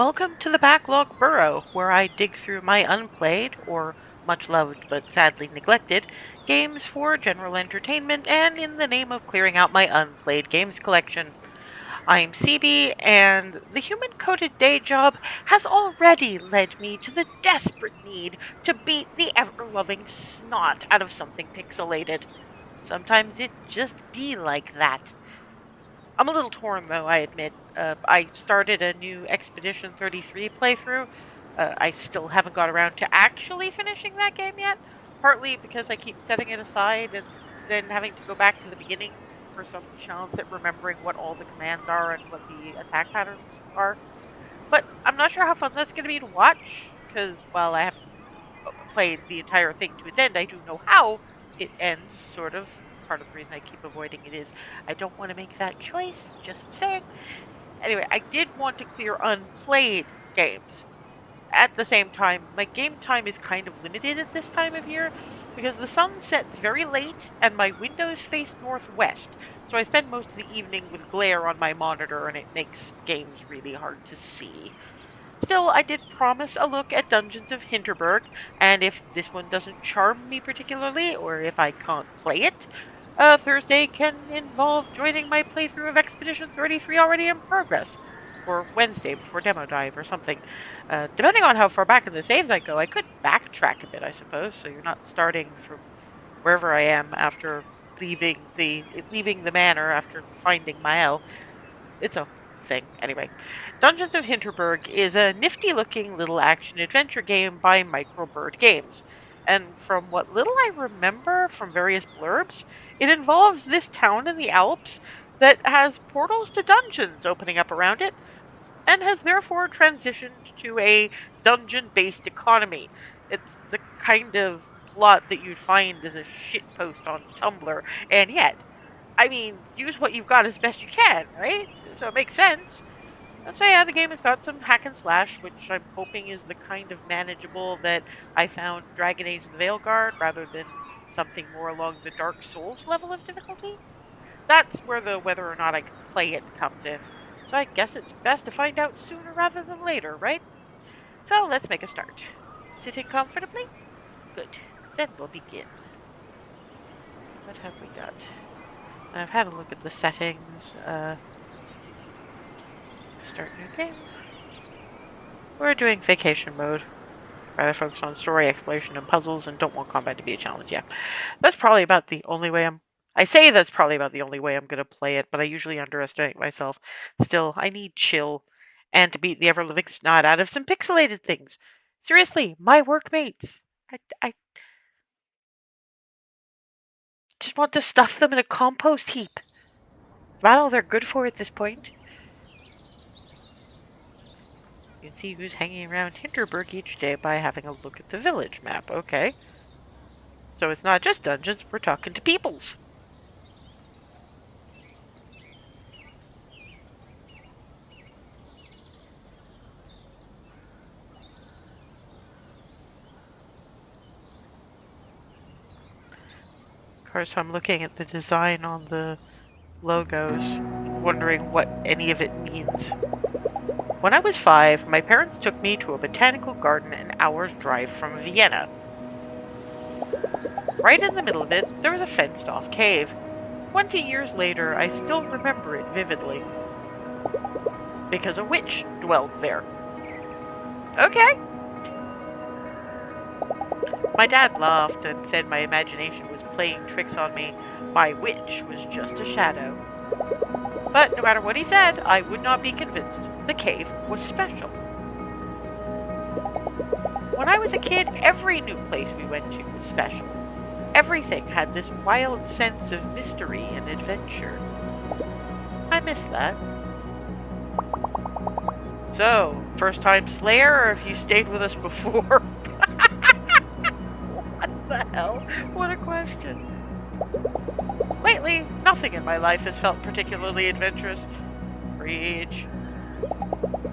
Welcome to the Backlog Burrow, where I dig through my unplayed, or much loved but sadly neglected, games for general entertainment and in the name of clearing out my unplayed games collection. I'm CB, and the human coded day job has already led me to the desperate need to beat the ever loving snot out of something pixelated. Sometimes it just be like that. I'm a little torn, though, I admit. I started a new Expedition 33 playthrough. I still haven't got around to actually finishing that game yet, partly because I keep setting it aside and then having to go back to the beginning for some chance at remembering what all the commands are and what the attack patterns are. But I'm not sure how fun that's going to be to watch, because while I haven't played the entire thing to its end, I do know how it ends, sort of. Part of the reason I keep avoiding it is I don't want to make that choice, just saying. Anyway, I did want to clear unplayed games. At the same time, my game time is kind of limited at this time of year because the sun sets very late and my windows face northwest, so I spend most of the evening with glare on my monitor and it makes games really hard to see. Still, I did promise a look at Dungeons of Hinterberg, and if this one doesn't charm me particularly, or if I can't play it, Thursday can involve joining my playthrough of Expedition 33 already in progress. Or Wednesday before Demo Dive or something. Depending on how far back in the saves I go, I could backtrack a bit, I suppose, so you're not starting from wherever I am after leaving the manor after finding Mael. It's a thing. Anyway, Dungeons of Hinterberg is a nifty looking little action adventure game by Microbird Games. And from what little I remember from various blurbs, it involves this town in the Alps that has portals to dungeons opening up around it, and has therefore transitioned to a dungeon based economy. It's the kind of plot that you'd find as a shitpost on Tumblr, and yet I mean, use what you've got as best you can, right? So it makes sense. And so yeah, the game has got some hack and slash, which I'm hoping is the kind of manageable that I found Dragon Age the Veilguard, rather than something more along the Dark Souls level of difficulty. That's where the whether or not I can play it comes in. So I guess it's best to find out sooner rather than later, right? So let's make a start. Sitting comfortably? Good. Then we'll begin. So what have we got? I've had a look at the settings. Start new game. We're doing vacation mode. Rather focus on story, exploration, and puzzles, and don't want combat to be a challenge. Yeah, that's probably about the only way I say that's probably about the only way I'm gonna play it, but I usually underestimate myself. Still, I need chill, and to beat the ever-living snot out of some pixelated things. Seriously, my workmates. I just want to stuff them in a compost heap. That's about all they're good for at this point. You can see who's hanging around Hinterberg each day by having a look at the village map. Okay. So it's not just dungeons, we're talking to peoples. Of course, I'm looking at the design on the logos, wondering what any of it means. When I was 5, my parents took me to a botanical garden an hour's drive from Vienna. Right in the middle of it, there was a fenced-off cave. 20 years later, I still remember it vividly. Because a witch dwelled there. Okay. My dad laughed and said my imagination was playing tricks on me. My witch was just a shadow. But no matter what he said, I would not be convinced. The cave was special. When I was a kid, every new place we went to was special. Everything had this wild sense of mystery and adventure. I miss that. So, first time Slayer, or have you stayed with us before? What the hell? What a question. Lately, nothing in my life has felt particularly adventurous. Preach.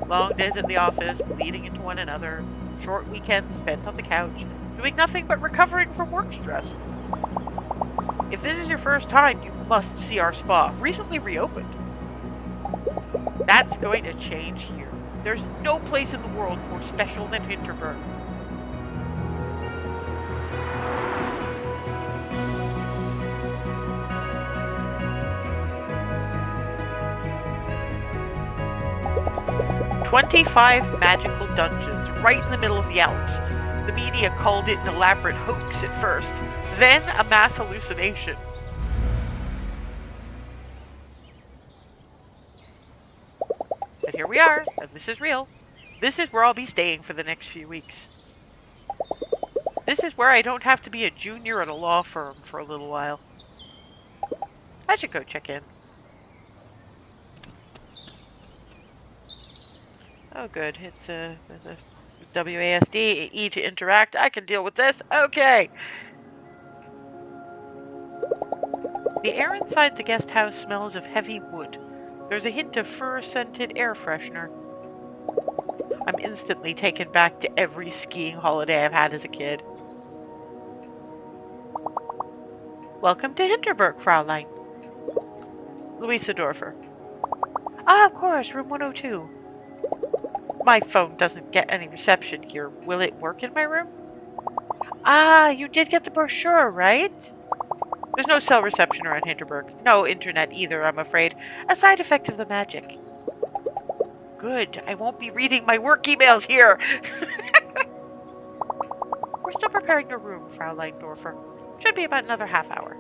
Long days at the office, bleeding into one another, short weekends spent on the couch, doing nothing but recovering from work stress. If this is your first time, you must see our spa, recently reopened. That's going to change here. There's no place in the world more special than Hinterberg. "25 magical dungeons right in the middle of the Alps. The media called it an elaborate hoax at first, then a mass hallucination. But here we are, and this is real. This is where I'll be staying for the next few weeks. This is where I don't have to be a junior at a law firm for a little while. I should go check in. Oh good, it's a WASD, E to interact. I can deal with this. Okay. The air inside the guest house smells of heavy wood. There's a hint of fur-scented air freshener. I'm instantly taken back to every skiing holiday I've had as a kid. Welcome to Hinterberg, Fraulein. Louisa Dorfer. Ah, of course, room 102. My phone doesn't get any reception here. Will it work in my room? Ah, you did get the brochure, right? There's no cell reception around Hinterberg. No internet either, I'm afraid. A side effect of the magic. Good, I won't be reading my work emails here. We're still preparing your room, Fraulein Dorfer. Should be about another half hour.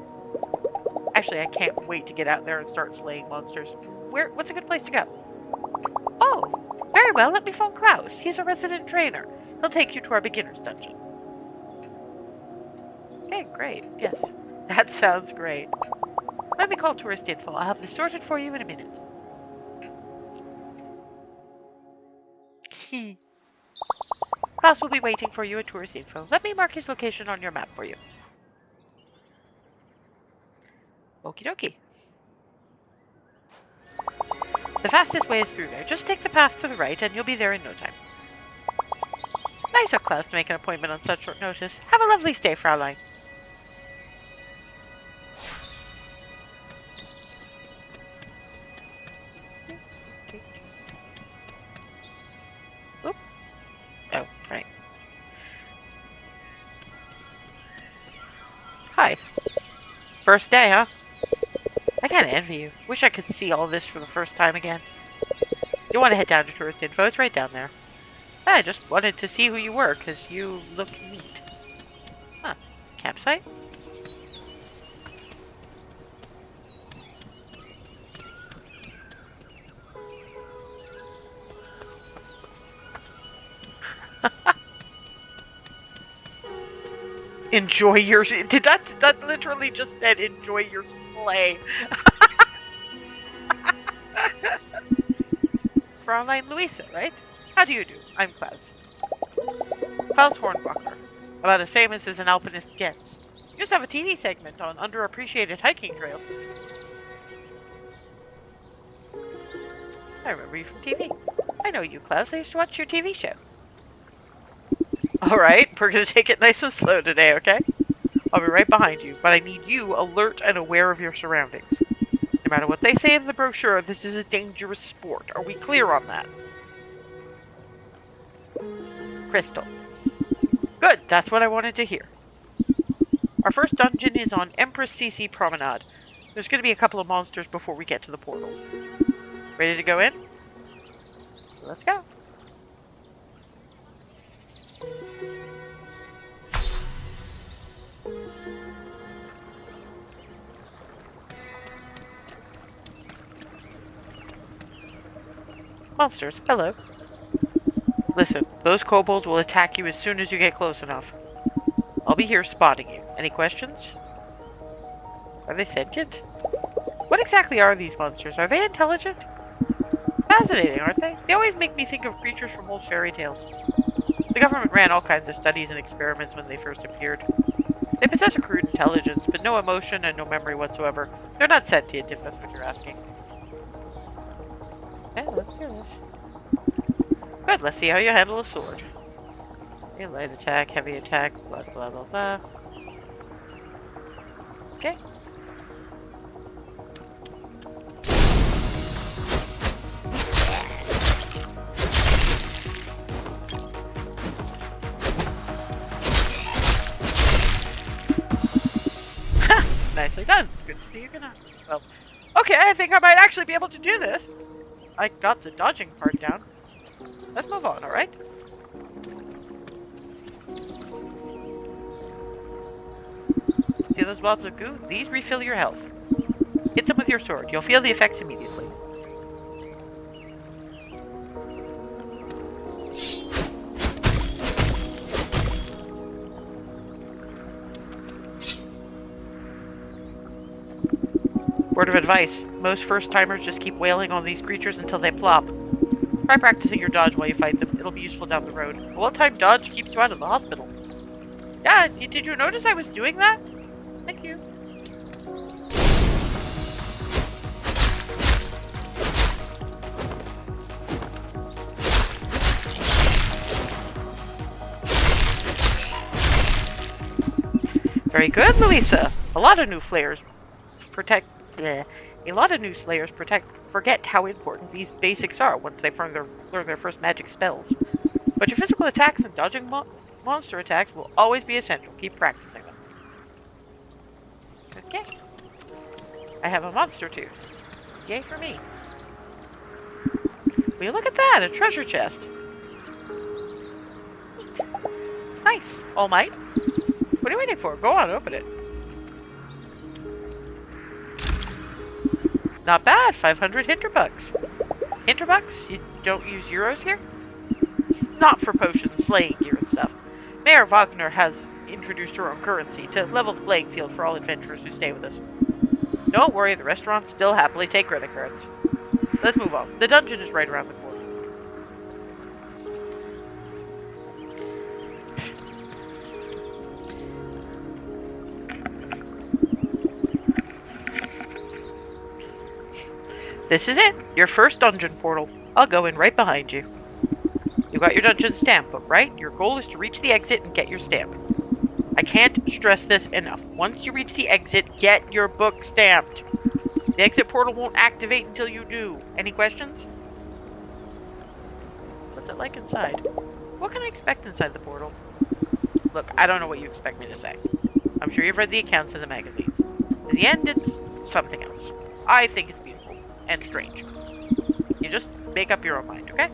Actually, I can't wait to get out there and start slaying monsters. What's a good place to go? Oh, very well, let me phone Klaus. He's a resident trainer. He'll take you to our beginner's dungeon. Okay, great. Yes, that sounds great. Let me call tourist info. I'll have this sorted for you in a minute. Klaus will be waiting for you at tourist info. Let me mark his location on your map for you. Okie dokie. The fastest way is through there. Just take the path to the right and you'll be there in no time. Nice of Klaus to make an appointment on such short notice. Have a lovely stay, Fraulein. Oop. Oh, right. Hi. First day, huh? I kinda envy you. Wish I could see all this for the first time again. You want to head down to tourist info? It's right down there. I just wanted to see who you were, because you look neat. Huh. Campsite? Enjoy your... Did that literally just said enjoy your sleigh. Fraulein Louisa, right? How do you do? I'm Klaus. Klaus Hornbacher. About as famous as an alpinist gets. Used to have a TV segment on underappreciated hiking trails. I remember you from TV. I know you, Klaus. I used to watch your TV show. Alright, we're going to take it nice and slow today, okay? I'll be right behind you, but I need you alert and aware of your surroundings. No matter what they say in the brochure, this is a dangerous sport. Are we clear on that? Crystal. Good, that's what I wanted to hear. Our first dungeon is on Empress Cece Promenade. There's going to be a couple of monsters before we get to the portal. Ready to go in? Let's go. Monsters, hello. Listen, those kobolds will attack you as soon as you get close enough. I'll be here spotting you. Any questions? Are they sentient? What exactly are these monsters? Are they intelligent? Fascinating, aren't they? They always make me think of creatures from old fairy tales. The government ran all kinds of studies and experiments when they first appeared. They possess a crude intelligence, but no emotion and no memory whatsoever. They're not sentient, if that's what you're asking. Okay, let's do this. Good, let's see how you handle a sword. Okay, light attack, heavy attack, blah blah blah blah. Okay. nicely done. It's good to see you can. So, okay, I think I might actually be able to do this. I got the dodging part down. Let's move on, alright? See those blobs of goo? These refill your health. Hit them with your sword. You'll feel the effects immediately. Word of advice. Most first-timers just keep wailing on these creatures until they plop. Try practicing your dodge while you fight them. It'll be useful down the road. A well-timed dodge keeps you out of the hospital. Yeah, did you notice I was doing that? Thank you. Very good, Louisa. A lot of new Slayers forget how important these basics are once they learn their first magic spells. But your physical attacks and dodging monster attacks will always be essential. Keep practicing them. Okay. I have a monster tooth. Yay for me. Will you look at that? A treasure chest. Nice. All Might. What are you waiting for? Go on, open it. Not bad. 500 Hinterbugs. Hinterbugs? You don't use euros here? Not for potions, slaying gear, and stuff. Mayor Wagner has introduced her own currency to level the playing field for all adventurers who stay with us. Don't worry, the restaurants still happily take credit cards. Let's move on. The dungeon is right around the corner. This is it. Your first dungeon portal. I'll go in right behind you. You got your dungeon stamp book, right? Your goal is to reach the exit and get your stamp. I can't stress this enough. Once you reach the exit, get your book stamped. The exit portal won't activate until you do. Any questions? What's it like inside? What can I expect inside the portal? Look, I don't know what you expect me to say. I'm sure you've read the accounts in the magazines. In the end, it's something else. I think it's beautiful and strange. You just make up your own mind, okay?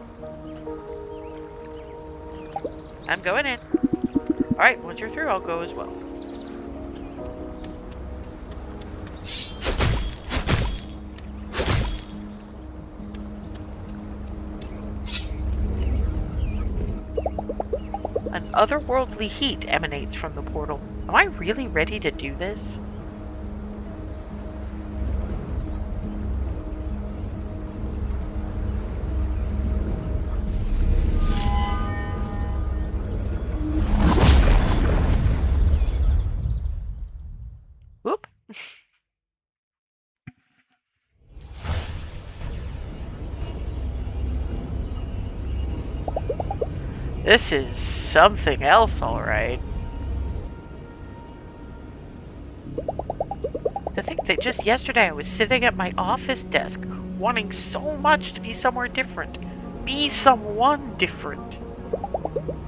I'm going in. Alright, once you're through, I'll go as well. An otherworldly heat emanates from the portal. Am I really ready to do this? Whoop. This is something else, alright. To think that just yesterday I was sitting at my office desk, wanting so much to be somewhere different. Be someone different.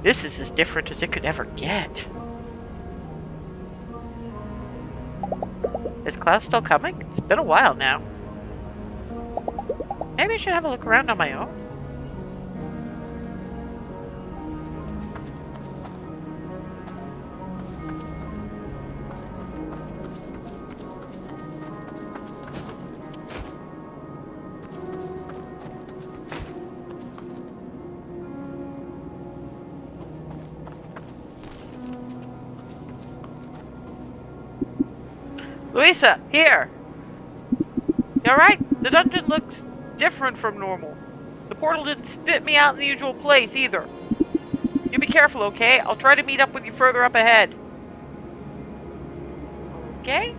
This is as different as it could ever get. Is Klaus still coming? It's been a while now. Maybe I should have a look around on my own. Louisa, here! You alright? The dungeon looks different from normal. The portal didn't spit me out in the usual place, either. You be careful, okay? I'll try to meet up with you further up ahead. Okay?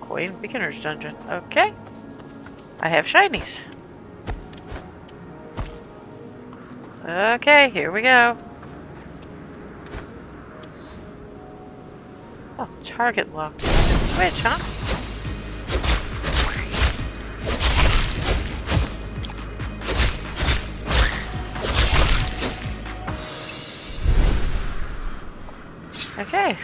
Coin beginner's dungeon. Okay. I have shinies. Okay, here we go. Oh, target lock. Switch, huh? Okay.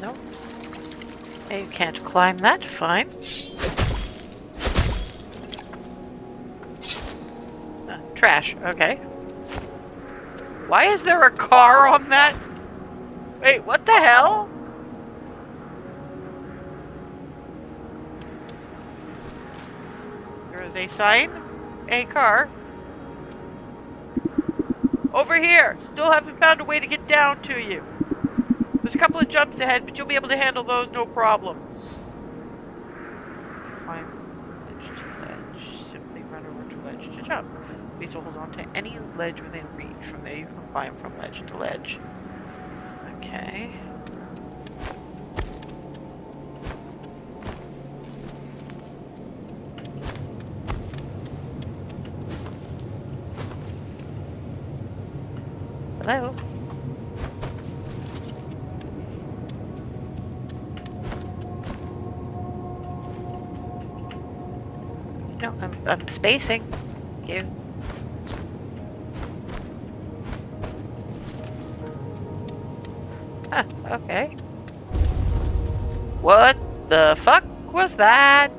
Nope. You can't climb that. Fine. Trash. Okay. Why is there a car on that? Wait, what the hell? There is a sign. A car. Over here! Still haven't found a way to get down to you. There's a couple of jumps ahead, but you'll be able to handle those no problem. Climb ledge to ledge. Simply run over to ledge to jump. Please hold on to any ledge within reach. From there you can climb from ledge to ledge. Okay. Hello? No, I'm spacing. Thank you. Huh, okay. What the fuck was that?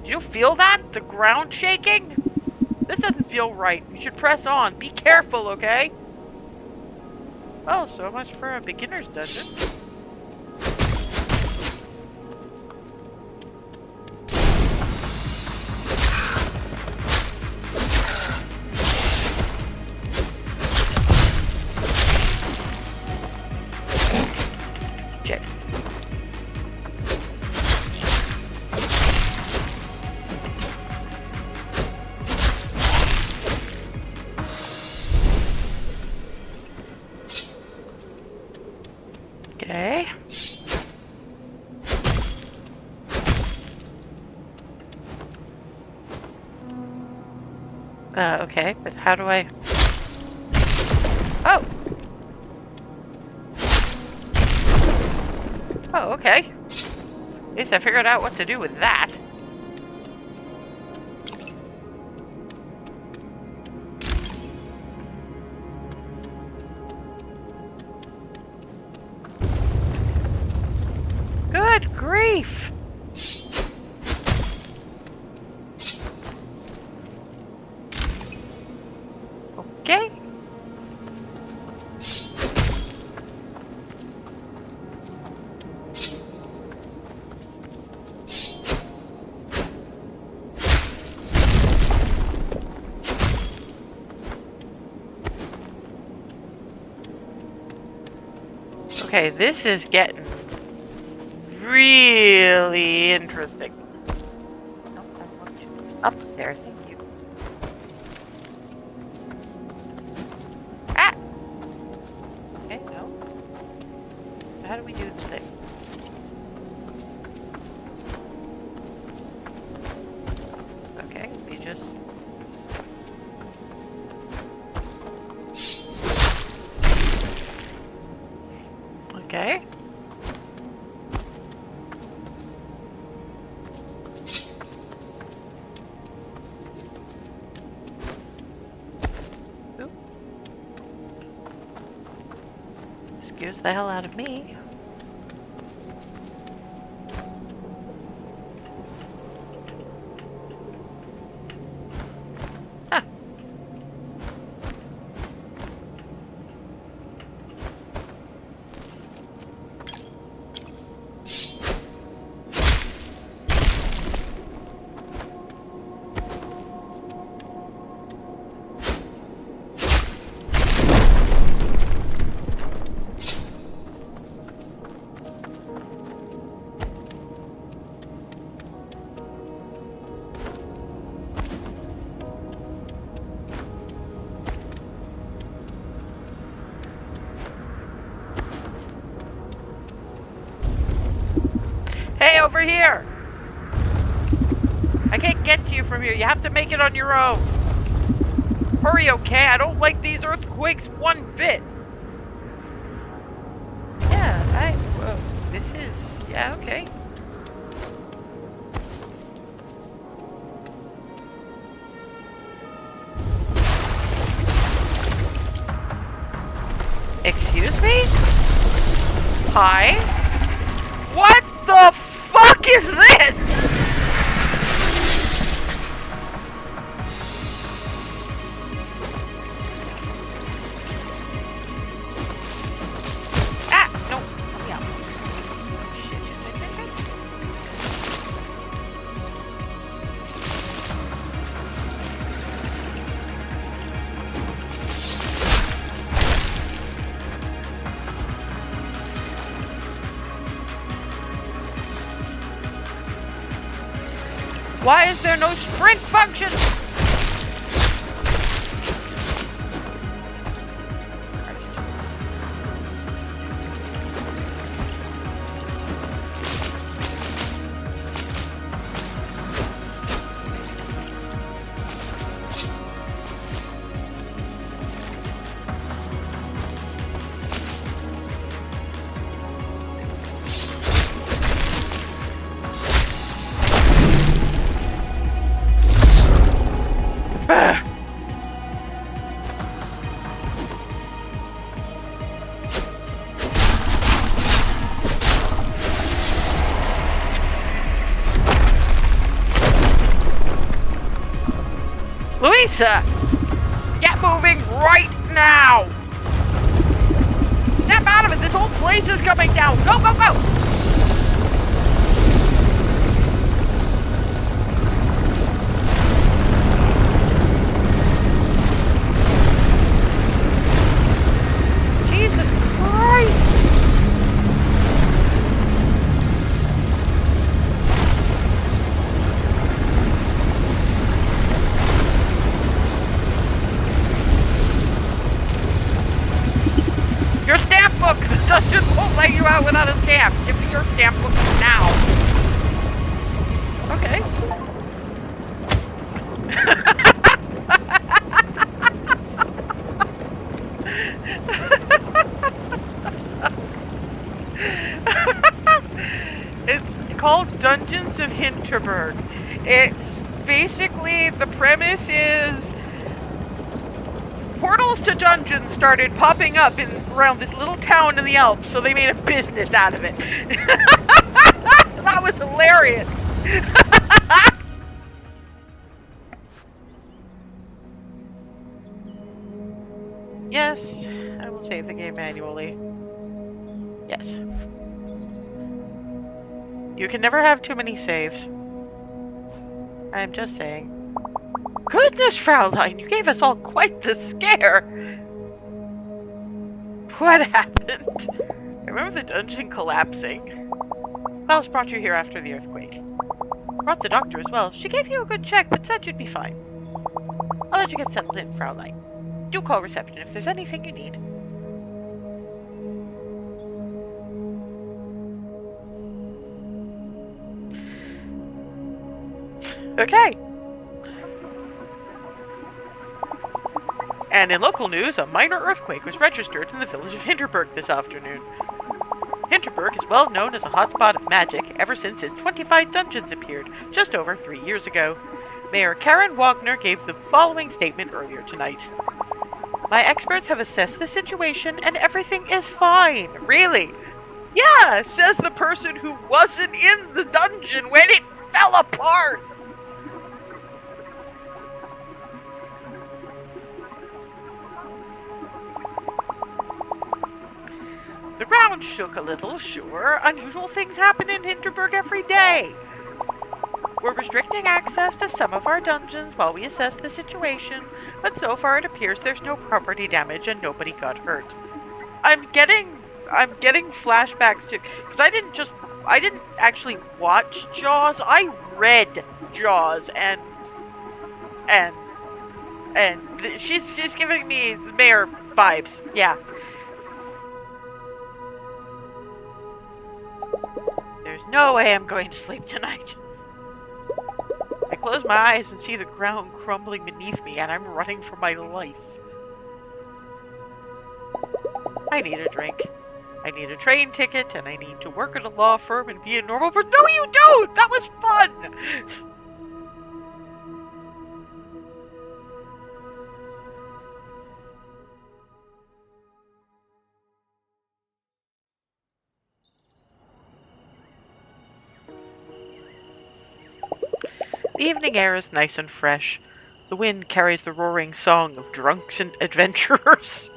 Did you feel that? The ground shaking? This doesn't feel right. You should press on. Be careful, okay? Oh, so much for a beginner's dungeon. Shit. Okay. Okay, but how do I... Oh! Oh, okay. At least I figured out what to do with that. Good grief! Okay. Okay, this is getting really interesting. Nope, I want you up there, thank you. Ah! Okay, no. How do we do the thing? Okay, we just... Okay. Oop. Excuse the hell out of me. Huh. Hey, over here! I can't get to you from here. You have to make it on your own. Hurry, okay? I don't like these earthquakes one bit. Yeah. This is... yeah, okay. Excuse me? Hi? What the fuck is this? Ah! No! Let me out. Shit, shit, shit, shit, Why is there no sprint function? Louisa! Get moving right now! Snap out of it! This whole place is coming down! Go, go, go! Jesus Christ! Your stamp book! The dungeon won't let you out without a stamp! Give me your stamp book now! Okay. It's called Dungeons of Hinterberg. It's basically, the premise is portals to dungeons started popping up around this little town in the Alps, so they made a business out of it. That was hilarious. Yes, I will save the game manually. Yes. You can never have too many saves. I'm just saying. Goodness, Fraulein, you gave us all quite the scare! What happened? I remember the dungeon collapsing. Klaus brought you here after the earthquake. Brought the doctor as well. She gave you a good check, but said you'd be fine. I'll let you get settled in, Fraulein. Do call reception if there's anything you need. Okay. And in local news, a minor earthquake was registered in the village of Hinterberg this afternoon. Hinterberg is well known as a hotspot of magic ever since its 25 dungeons appeared just over 3 years ago. Mayor Karen Wagner gave the following statement earlier tonight. My experts have assessed the situation and everything is fine. Really? Yeah, says the person who wasn't in the dungeon when it fell apart. The ground shook a little, sure. Unusual things happen in Hinterberg every day. We're restricting access to some of our dungeons while we assess the situation, but so far it appears there's no property damage and nobody got hurt. I'm getting flashbacks to, because I didn't actually watch Jaws. I read Jaws, and she's giving me the mayor vibes. Yeah. There's no way I'm going to sleep tonight. I close my eyes and see the ground crumbling beneath me, and I'm running for my life. I need a drink. I need a train ticket, and I need to work at a law firm and be a normal person. No, you don't! That was fun! The evening air is nice and fresh. The wind carries the roaring song of drunks and adventurers.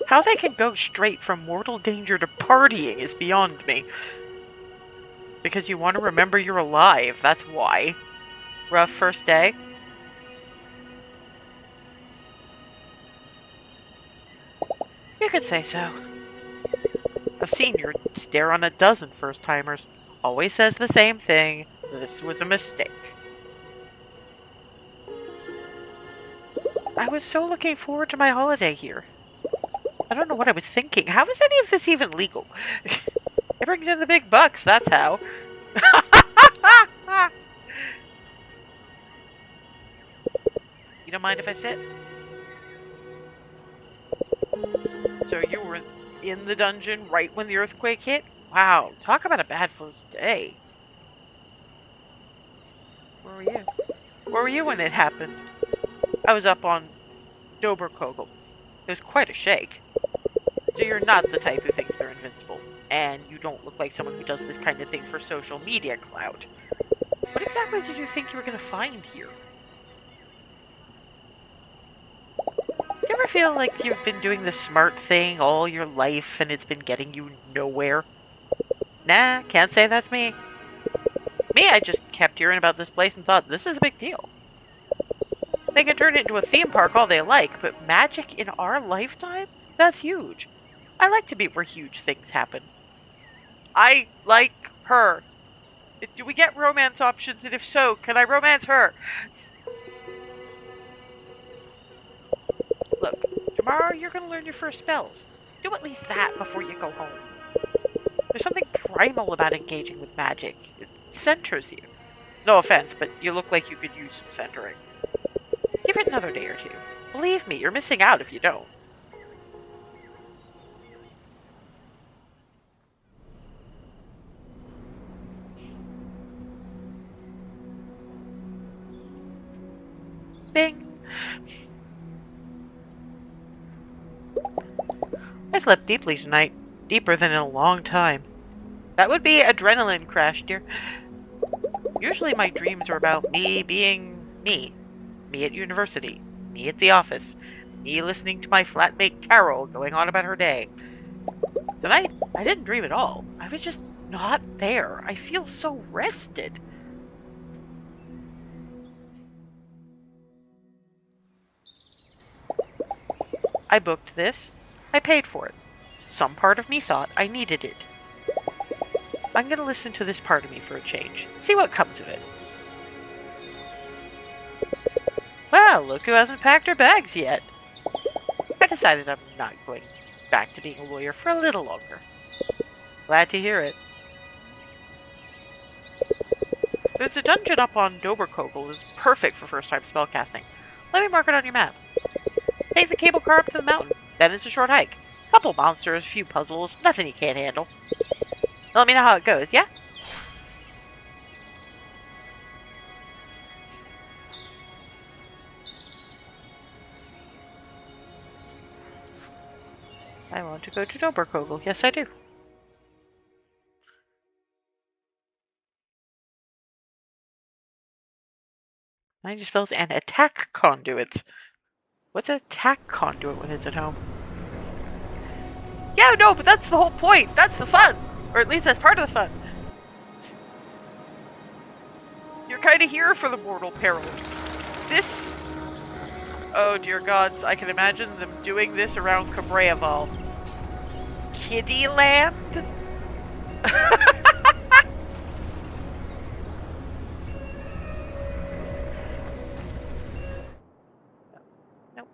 How they can go straight from mortal danger to partying is beyond me. Because you want to remember you're alive, that's why. Rough first day? You could say so. I've seen your stare on a dozen first-timers. Always says the same thing. This was a mistake. I was so looking forward to my holiday here. I don't know what I was thinking. How is any of this even legal? It brings in the big bucks, that's how. You don't mind if I sit? So you were in the dungeon right when the earthquake hit? Wow, talk about a bad first day. Where were you? Where were you when it happened? I was up on Doberkogel. It was quite a shake. So you're not the type who thinks they're invincible. And you don't look like someone who does this kind of thing for social media clout. What exactly did you think you were going to find here? Do you ever feel like you've been doing the smart thing all your life and it's been getting you nowhere? Nah, can't say that's me. Me, I just kept hearing about this place and thought, this is a big deal. They can turn it into a theme park all they like, but magic in our lifetime? That's huge. I like to be where huge things happen. I like her. Do we get romance options, and if so, can I romance her? Look, tomorrow you're going to learn your first spells. Do at least that before you go home. There's something primal about engaging with magic. It centers you. No offense, but you look like you could use some centering. Give it another day or two. Believe me, you're missing out if you don't. Bing! I slept deeply tonight. Deeper than in a long time. That would be adrenaline crash, dear. Usually my dreams are about me being me. Me at university. Me at the office. Me listening to my flatmate Carol going on about her day. Tonight, I didn't dream at all. I was just not there. I feel so rested. I booked this. I paid for it. Some part of me thought I needed it. I'm going to listen to this part of me for a change. See what comes of it. Well, look who hasn't packed her bags yet. I decided I'm not going back to being a lawyer for a little longer. Glad to hear it. There's a dungeon up on Doberkogel that's perfect for first-time spellcasting. Let me mark it on your map. Take the cable car up to the mountain. Then it's a short hike. Couple monsters, few puzzles, nothing you can't handle. Let me know how it goes, yeah? I want to go to Doberkogel. Yes, I do. Magic spells and attack conduits. What's an attack conduit when it's at home? Yeah, no, but that's the whole point. That's the fun. Or at least that's part of the fun. You're kind of here for the mortal peril. This... Oh, dear gods, I can imagine them doing this around Cabreaval. Kiddyland? Nope.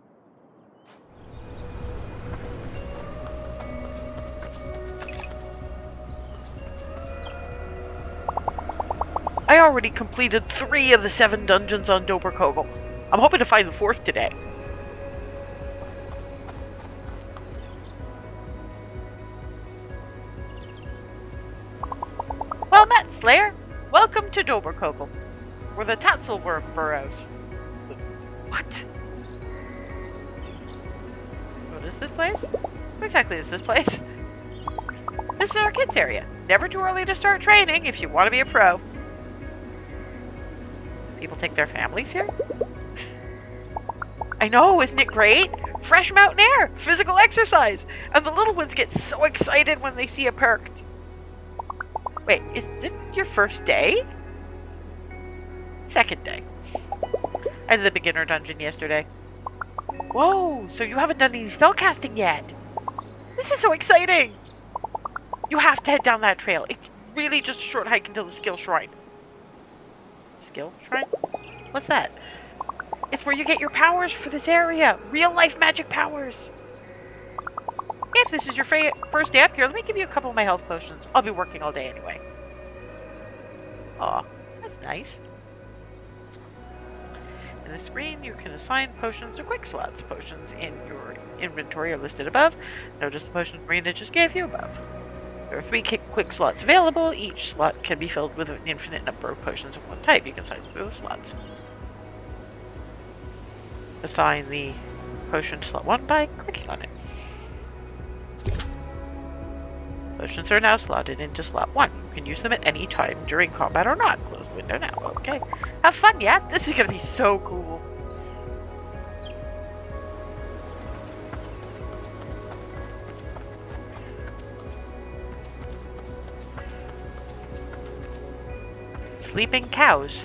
I already completed 3 of the 7 dungeons on Doberkogel. I'm hoping to find the 4th today. Well met, Slayer. Welcome to Doberkogel, where the Tatzelworm burrows. What? What is this place? What exactly is this place? This is our kids area. Never too early to start training if you want to be a pro. People take their families here? I know, isn't it great? Fresh mountain air, physical exercise, and the little ones get so excited when they see a perk. Wait, is this your first day? Second day. I did the beginner dungeon yesterday. Whoa, so you haven't done any spellcasting yet. This is so exciting! You have to head down that trail. It's really just a short hike until the skill shrine. Skill shrine? What's that? It's where you get your powers for this area. Real life magic powers. If this is your first day up here, let me give you a couple of my health potions. I'll be working all day anyway. Aw, that's nice. In the screen, you can assign potions to quick slots. Potions in your inventory are listed above. Notice the potion Marina just gave you above. There are 3 quick slots available. Each slot can be filled with an infinite number of potions of one type. You can cycle through the slots. Assign the potion to slot 1 by clicking on it. Potions are now slotted into slot 1. You can use them at any time during combat or not. Close the window now. Okay. Have fun, yeah? This is going to be so cool. Sleeping cows.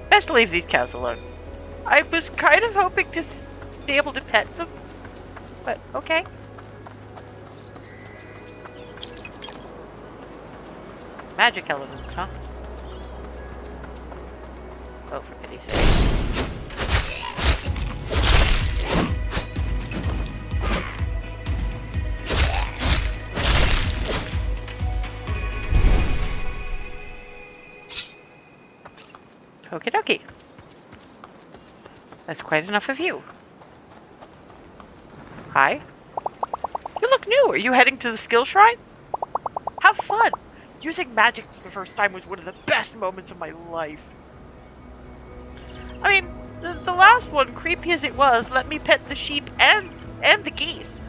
Best to leave these cows alone. I was kind of hoping to be able to pet them, but okay. Magic elements, huh? Oh, for pity's sake. Okie dokie. That's quite enough of you. Hi. You look new. Are you heading to the skill shrine? Have fun. Using magic for the first time was one of the best moments of my life. I mean, the last one, creepy as it was, let me pet the sheep and the geese.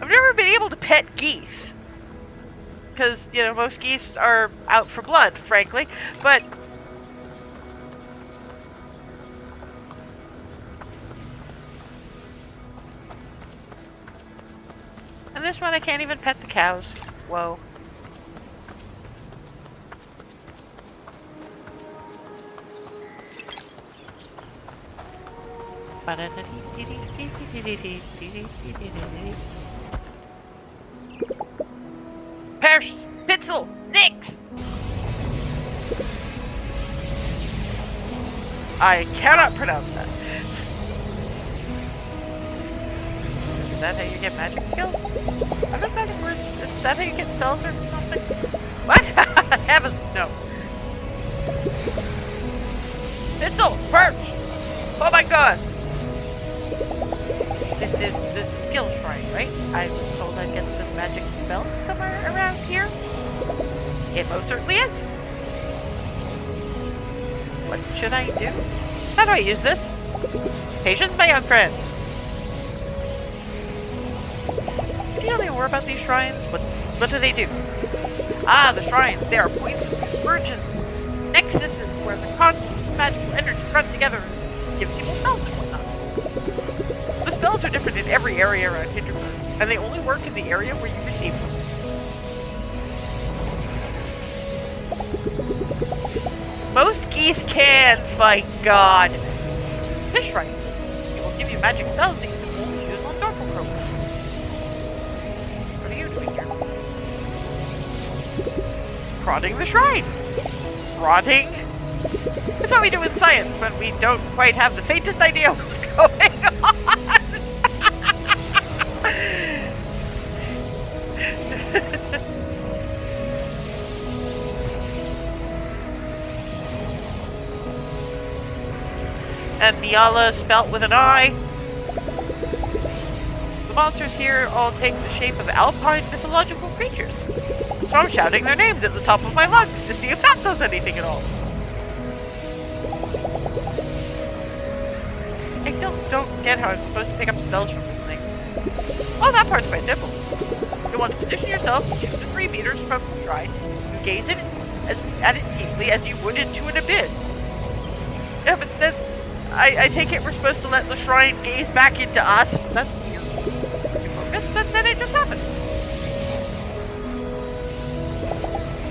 I've never been able to pet geese. Because, you know, most geese are out for blood, frankly. But and this one, I can't even pet the cows. Whoa. Persh! Pitzel! Nix! I cannot pronounce that. Is that how you get magic skills? I don't know the words. Is that how you get spells or something? What? Heavens, no. Pitzel! Perch! Oh my gosh! This is the skill shrine, right? I was told I'd get some magic spells somewhere around here. It most certainly is. What should I do? How do I use this? Patience, my young friend. Can you tell me more about these shrines? What do they do? Ah, the shrines. They are points of convergence. Nexuses where the concepts of magical energy run together and give people spells and whatnot. The spells are different in every area around Hinterberg, and they only work in the area where you receive them. Most geese can fight God. This shrine, it will give you magic spells that you can only use on normal programs. What are you doing here? Prodding the shrine. Prodding? That's what we do in science when we don't quite have the faintest idea what's going on. And Niala spelt with an I. monsters here all take the shape of alpine mythological creatures. So I'm shouting their names at the top of my lungs to see if that does anything at all. I still don't get how I'm supposed to pick up spells from this thing. Oh, that part's quite simple. You want to position yourself 2 to 3 meters from the shrine. You gaze at it deeply as you would into an abyss. Yeah, but then I take it we're supposed to let the shrine gaze back into us. That's weird. You focus and then it just happens.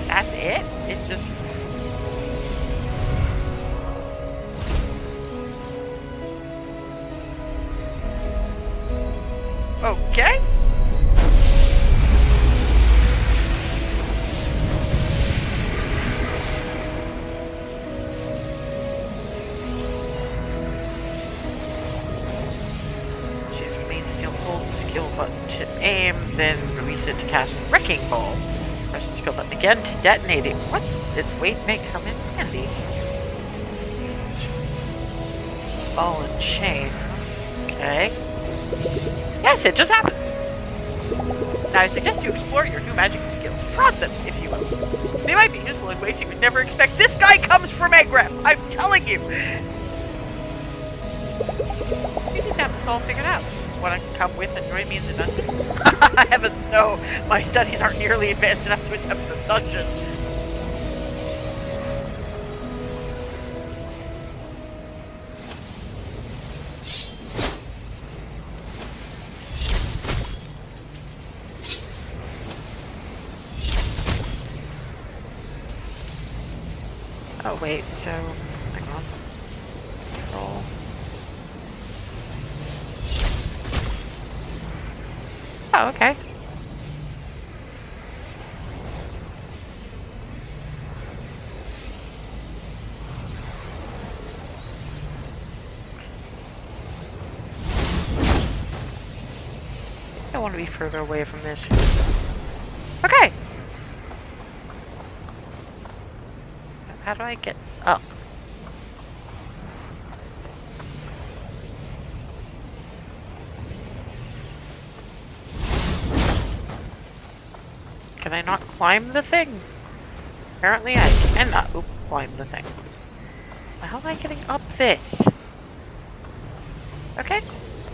That's it? It just... Okay. Shift main skill, hold the skill button to aim, then release it to cast Wrecking Ball. Press the skill button again to detonate it. What? Its weight may come in handy. Ball and chain. Okay. Yes, it just happens. Now I suggest you explore your new magic skills. Prod them, if you will. They might be useful in ways you would never expect. This guy comes from Agrep, I'm telling you! You seem to have this all figured out. Want to come with and join me in the dungeon? Heavens no, my studies aren't nearly advanced enough to attempt the dungeon. Oh wait, so hang on. Control. Oh, okay. I want to be further away from this. Okay. How do I get up? Can I not climb the thing? Apparently I cannot climb the thing. How am I getting up this? Okay,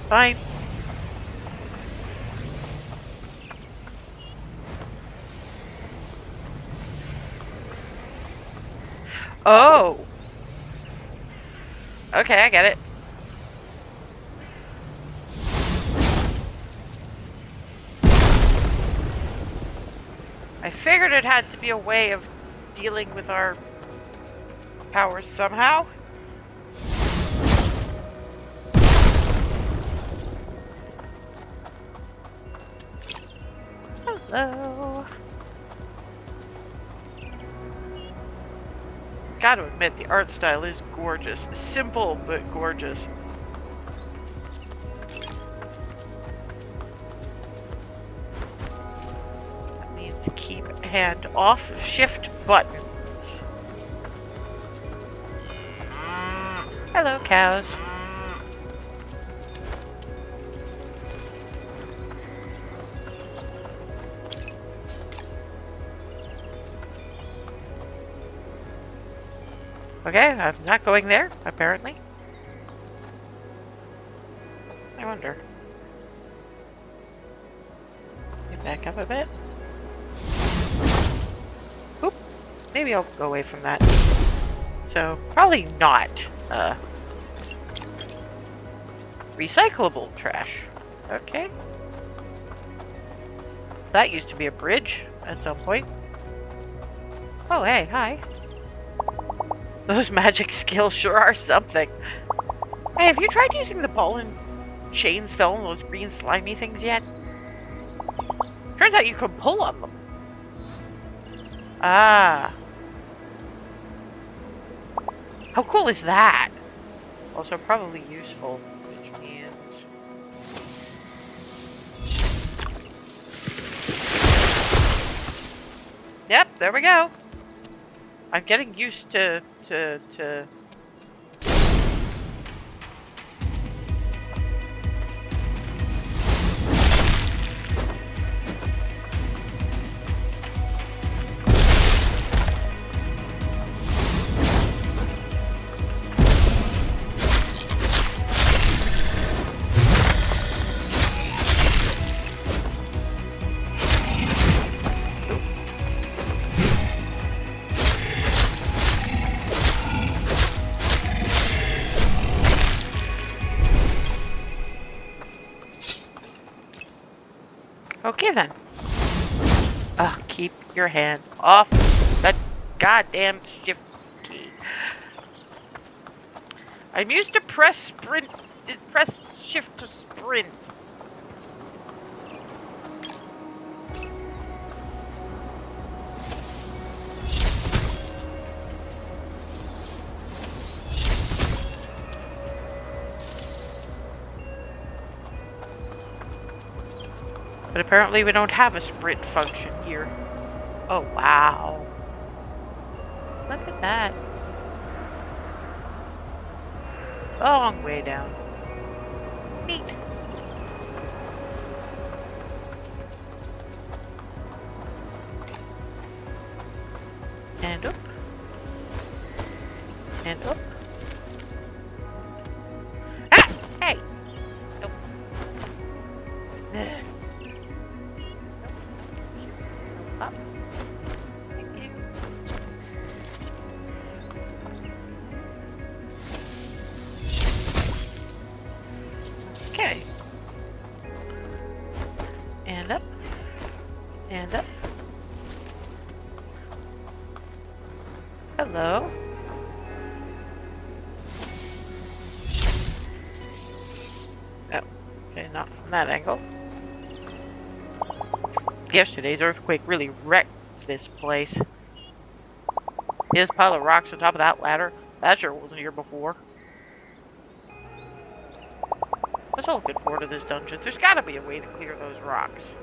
fine. Oh! Okay, I get it. I figured it had to be a way of dealing with our powers somehow. Hello. Gotta admit, the art style is gorgeous. Simple, but gorgeous. That means keep hand off shift button. Hello, cows. Okay, I'm not going there, apparently. I wonder. Get back up a bit. Oop. Maybe I'll go away from that. So, probably not, recyclable trash. Okay. That used to be a bridge at some point. Oh, hey, hi. Those magic skills sure are something. Hey, have you tried using the ball and chain spell on those green slimy things yet? Turns out you can pull on them. Ah. How cool is that? Also probably useful, which means... Yep, there we go. I'm getting used to Okay then. Ugh, keep your hand off that goddamn shift key. I'm used to press shift to sprint. But apparently we don't have a sprint function here. Oh, wow. Look at that. Long way down. Neat. And up. And up. Ah! Hey! Nope. Up. Thank you. Okay. And up. And up. Hello. Oh, okay, not from that angle. Yesterday's earthquake really wrecked this place. This pile of rocks on top of that ladder, that sure wasn't here before. What's all looking forward to this dungeon? There's gotta be a way to clear those rocks.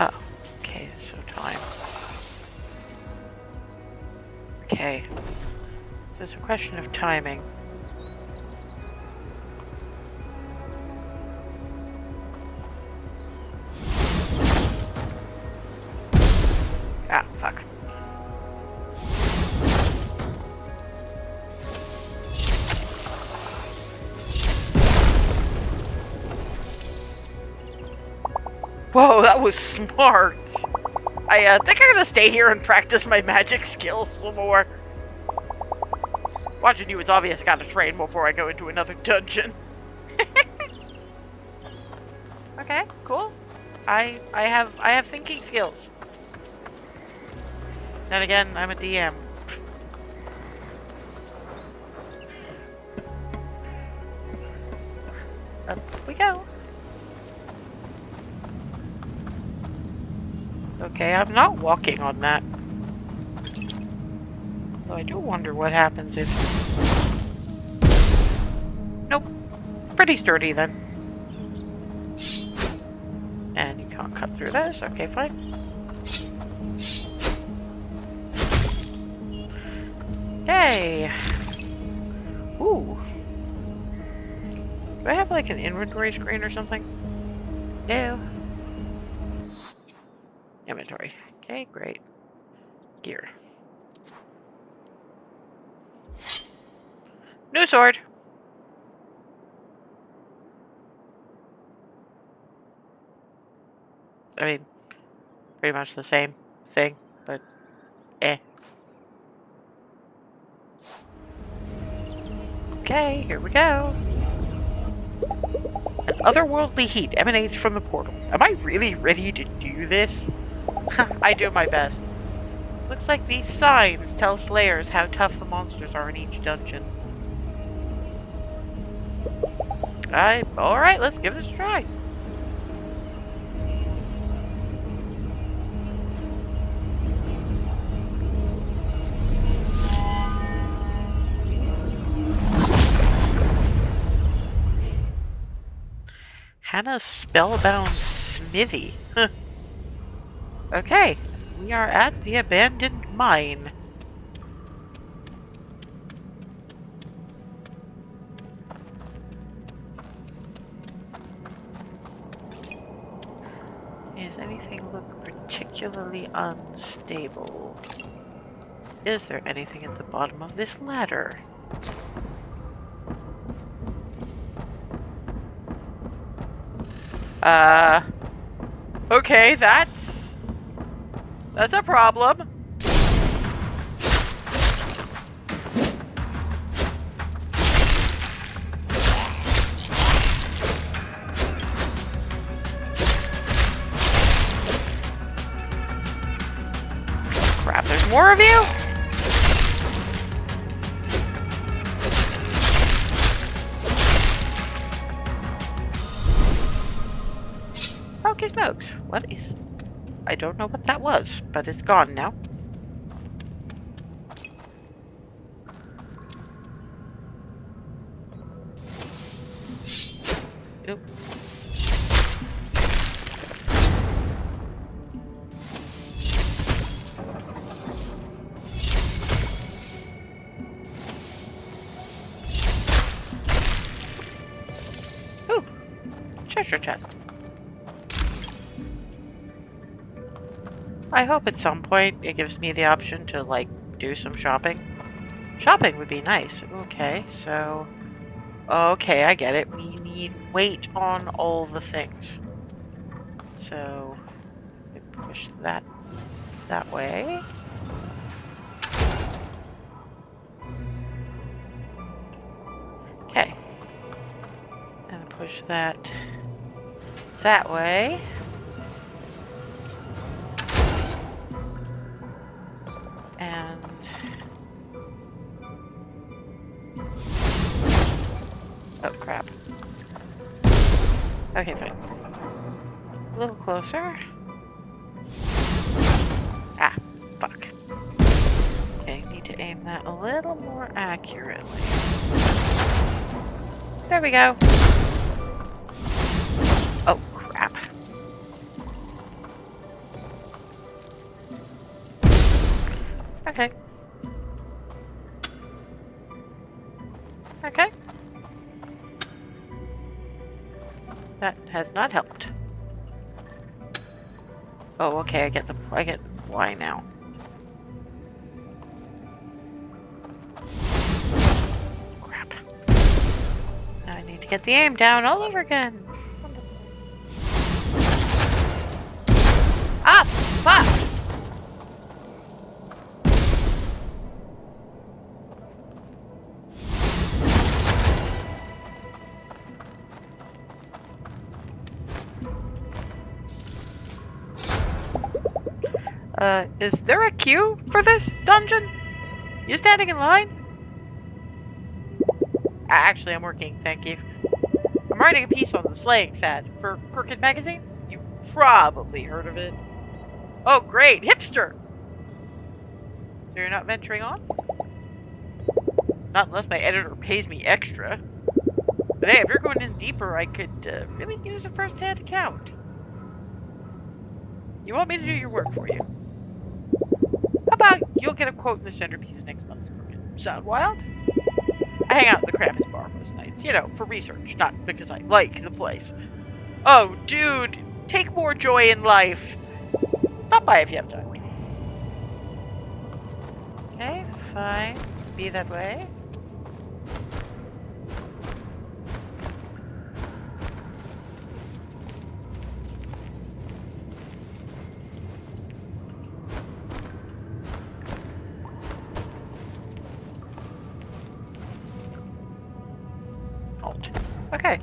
Oh, okay, so time. Okay. So it's a question of timing. Ah, fuck. Whoa, that was smart. I think I'm gonna stay here and practice my magic skills some more. Watching you, it's obvious I gotta train before I go into another dungeon. Okay, cool. I have thinking skills. Then again, I'm a DM. Up we go. Okay, I'm not walking on that. Though I do wonder what happens if... Nope. Pretty sturdy then. And you can't cut through this. Okay, fine. Yay! Ooh. Do I have like an inventory screen or something? No. Inventory. Okay, great. Gear. New sword! I mean, pretty much the same thing, but eh. Okay, here we go. An otherworldly heat emanates from the portal. Am I really ready to do this? I do my best. Looks like these signs tell slayers how tough the monsters are in each dungeon. Alright, let's give this a try. Hannah's spellbound smithy. Okay, we are at the abandoned mine. Does anything look particularly unstable? Is there anything at the bottom of this ladder? Uh, okay, that's a problem. Crap, there's more of you? Okay, smokes. What is... I don't know what that was, but it's gone now. Oop. Ooh, treasure chest. I hope at some point it gives me the option to, like, do some shopping. Shopping would be nice. Okay, so... Okay, I get it. We need weight on all the things. So... we push that way. Okay. And push that way. And... oh, crap. Okay, fine. A little closer. Ah, fuck. Okay, need to aim that a little more accurately. There we go. Oh, crap. Okay. Okay. That has not helped. Oh, okay, I get why now. Crap. Now I need to get the aim down all over again. Ah, fuck! Is there a queue for this dungeon? You standing in line? Actually, I'm working, thank you. I'm writing a piece on the slaying fad for Crooked Magazine. You probably heard of it. Oh, great, hipster! So you're not venturing on? Not unless my editor pays me extra. But hey, if you're going in deeper, I could really use a first-hand account. You want me to do your work for you? How about you'll get a quote in the centerpiece of next month's Crooked? Sound wild? I hang out at the Krampus bar most nights, you know, for research, not because I like the place. Oh, dude, take more joy in life. Stop by if you have time. Okay, fine. Be that way. Alt. Okay.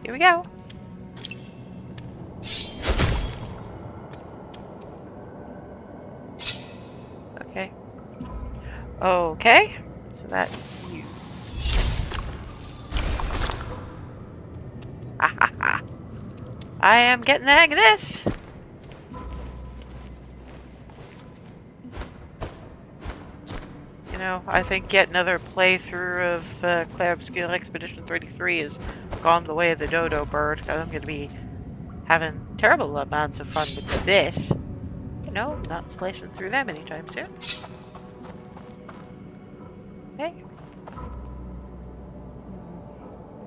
Here we go. Okay. Okay. So that's you. Ha ha ha. I am getting the hang of this. You know, I think yet another playthrough of Claire Obscure Expedition 33 has gone the way of the dodo bird. I'm going to be having terrible amounts of fun with this. You know, not slicing through them anytime soon. Okay.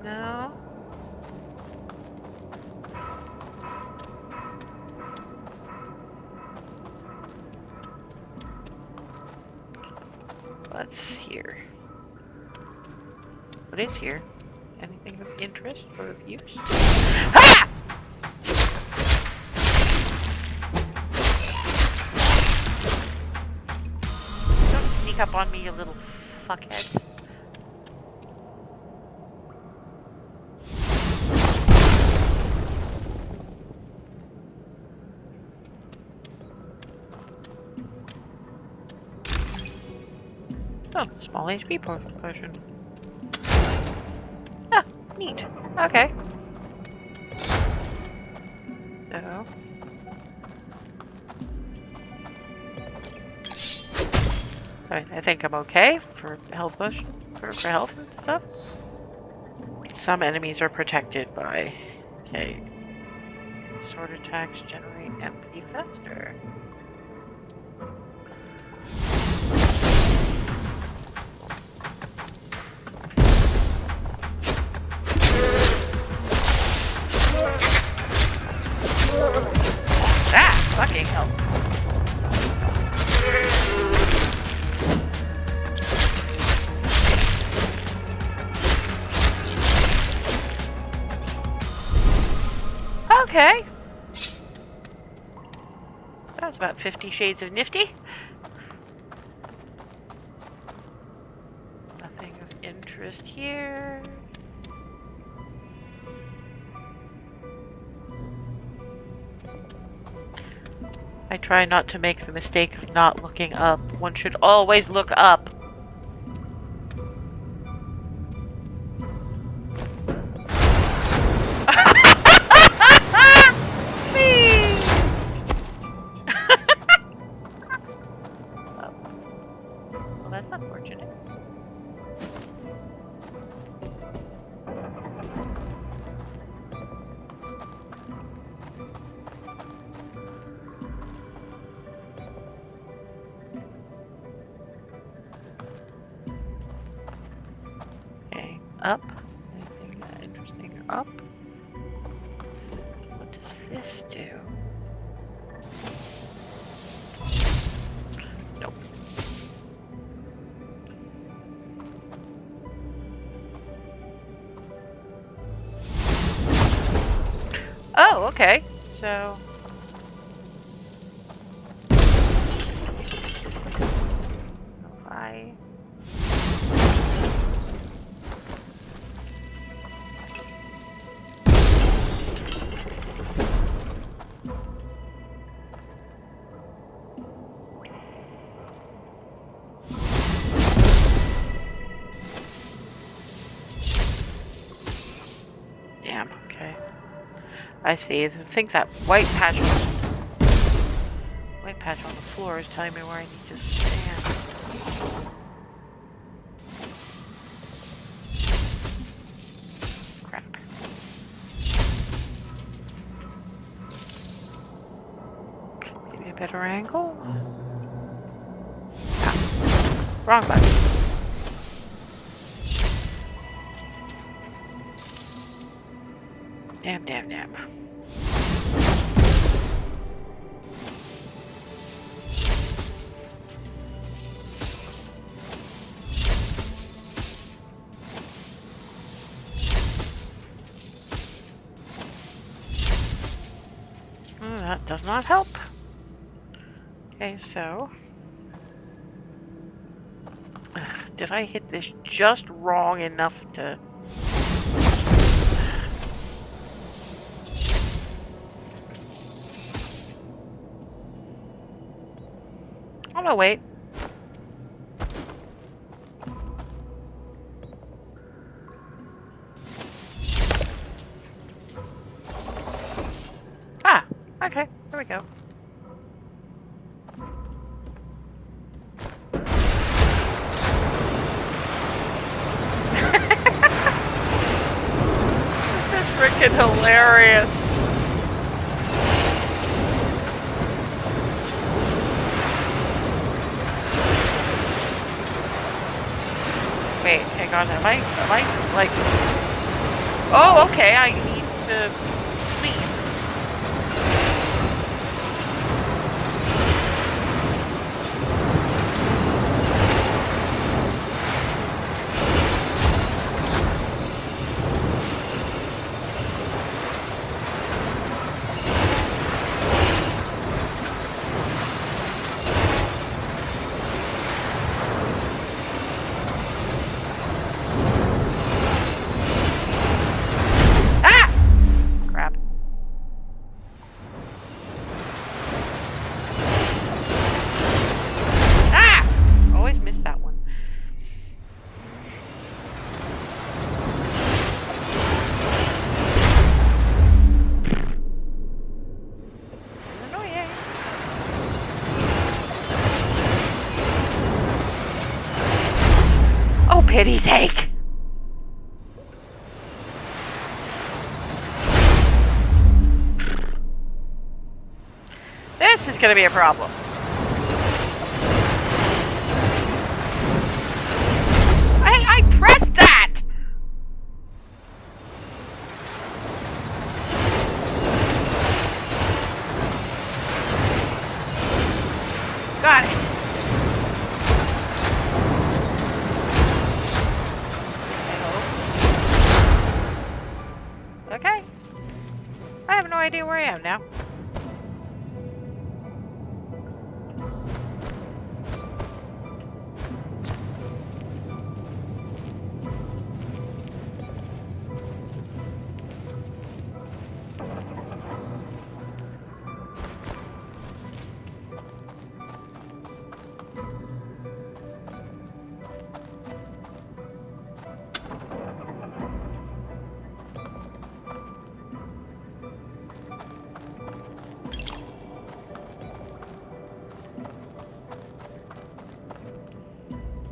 No. What's here? What is here? Anything? Nothing of interest or of use. Ah! Don't sneak up on me, you little fuckheads. Oh, small HP potion. Ah, neat. Okay. So... I think I'm okay for health push, for health and stuff. Some enemies are protected by... Okay. Sword attacks generate MP faster. Ah! Fucking hell. Okay. That was about 50 shades of nifty. Nothing of interest here. I try not to make the mistake of not looking up. One should always look up. Well, that's unfortunate. Okay, up. Anything interesting up? What does this do? Nope. Oh, okay. So... I... Damn, okay. I see. I think that white patch on the floor is telling me where I need to stand. Crap. Maybe a better angle? Ah, wrong button. Damn, damn, damn. That does not help. Okay, so... Did I hit this just wrong enough to... I'm gonna wait. Ah, okay, there we go. This is freaking hilarious. Wait, hang on, am I, like... Oh, okay, I need to leave. pity's sake! This is gonna be a problem. I pressed that! Got it. Okay. I have no idea where I am now.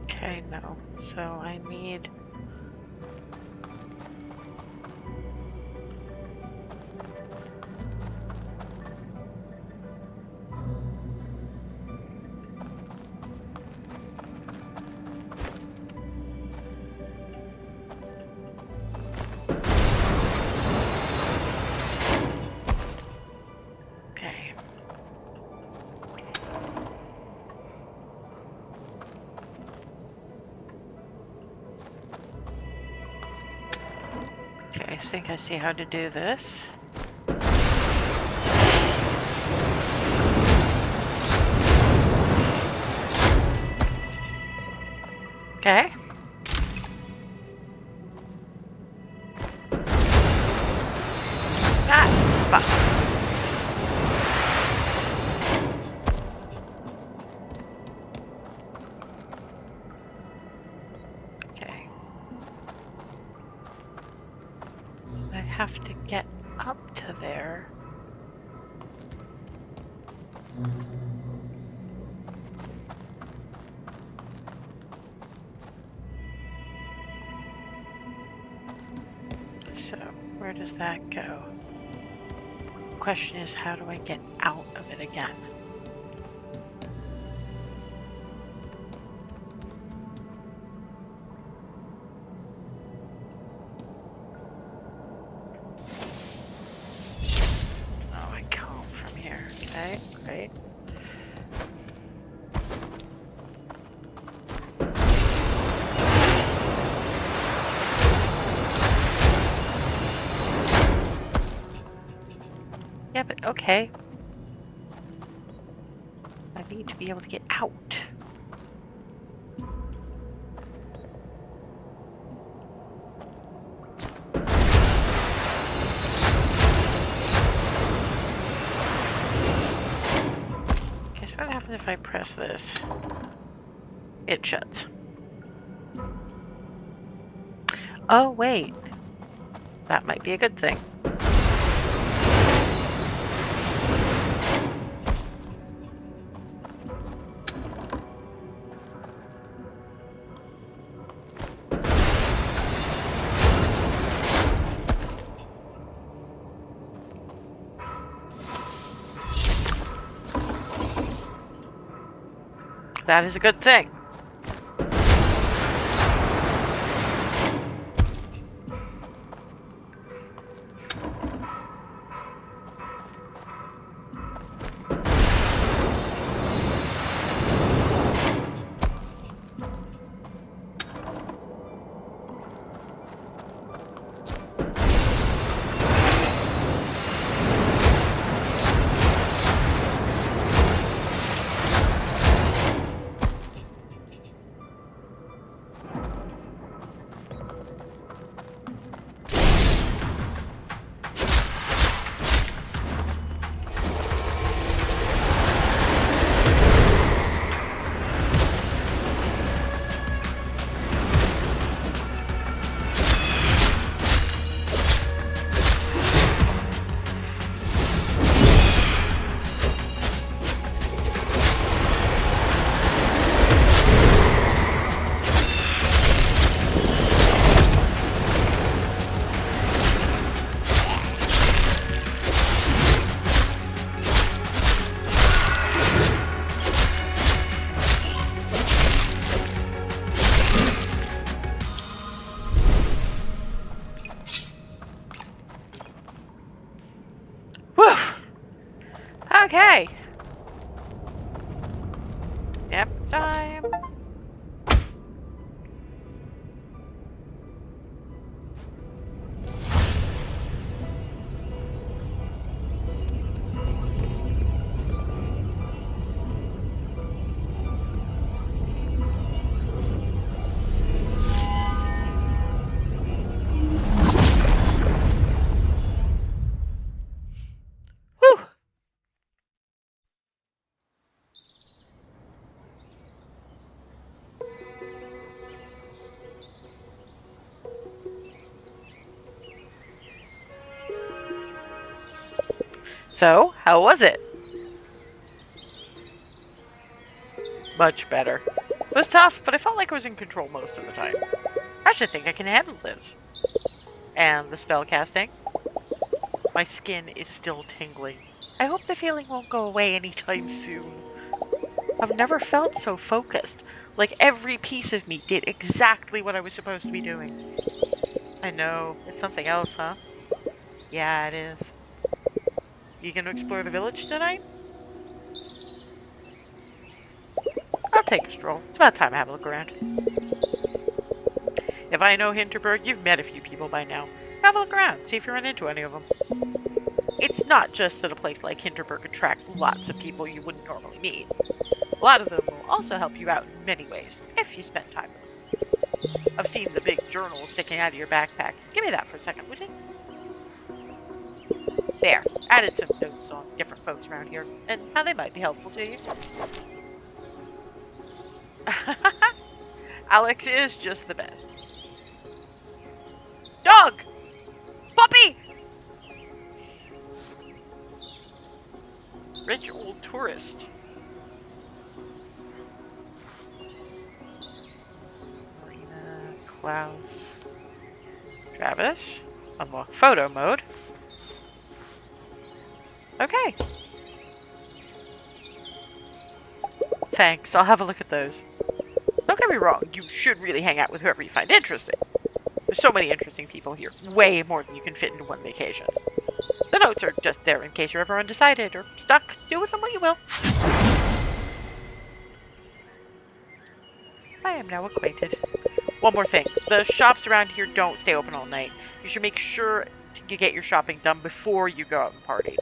Okay, no. So I need... Okay. Okay, I think I see how to do this. Okay. Ah, fuck. Okay. I have to get up to there. So, where does that go? Question is, how do I get out of it again? Oh, I can't from here. Okay, great. Yeah, but okay. I need to be able to get out. Guess what happens if I press this? It shuts. Oh, wait. That might be a good thing. That is a good thing. Okay. Nap time. Whew. So, how was it? Much better. It was tough, but I felt like I was in control most of the time. I should think I can handle this. And the spell casting? My skin is still tingling. I hope the feeling won't go away anytime soon. I've never felt so focused. Like every piece of me did exactly what I was supposed to be doing. I know. It's something else, huh? Yeah, it is. You gonna explore the village tonight? I'll take a stroll. It's about time I have a look around. If I know Hinterberg, you've met a few people by now. Have a look around, see if you run into any of them. It's not just that a place like Hinterberg attracts lots of people you wouldn't normally meet. A lot of them will also help you out in many ways, if you spend time with them. I've seen the big journal sticking out of your backpack. Give me that for a second, would you? There, added some notes on different folks around here, and how they might be helpful to you. Alex is just the best. Dog! Puppy! Rich old tourist. Marina, Klaus, Travis. Unlock photo mode. Okay. Thanks, I'll have a look at those. Don't get me wrong, you should really hang out with whoever you find interesting. There's so many interesting people here, way more than you can fit into one vacation. The notes are just there in case you're ever undecided or stuck. Do with them what you will. I am now acquainted. One more thing. The shops around here don't stay open all night. You should make sure you get your shopping done before you go out and party.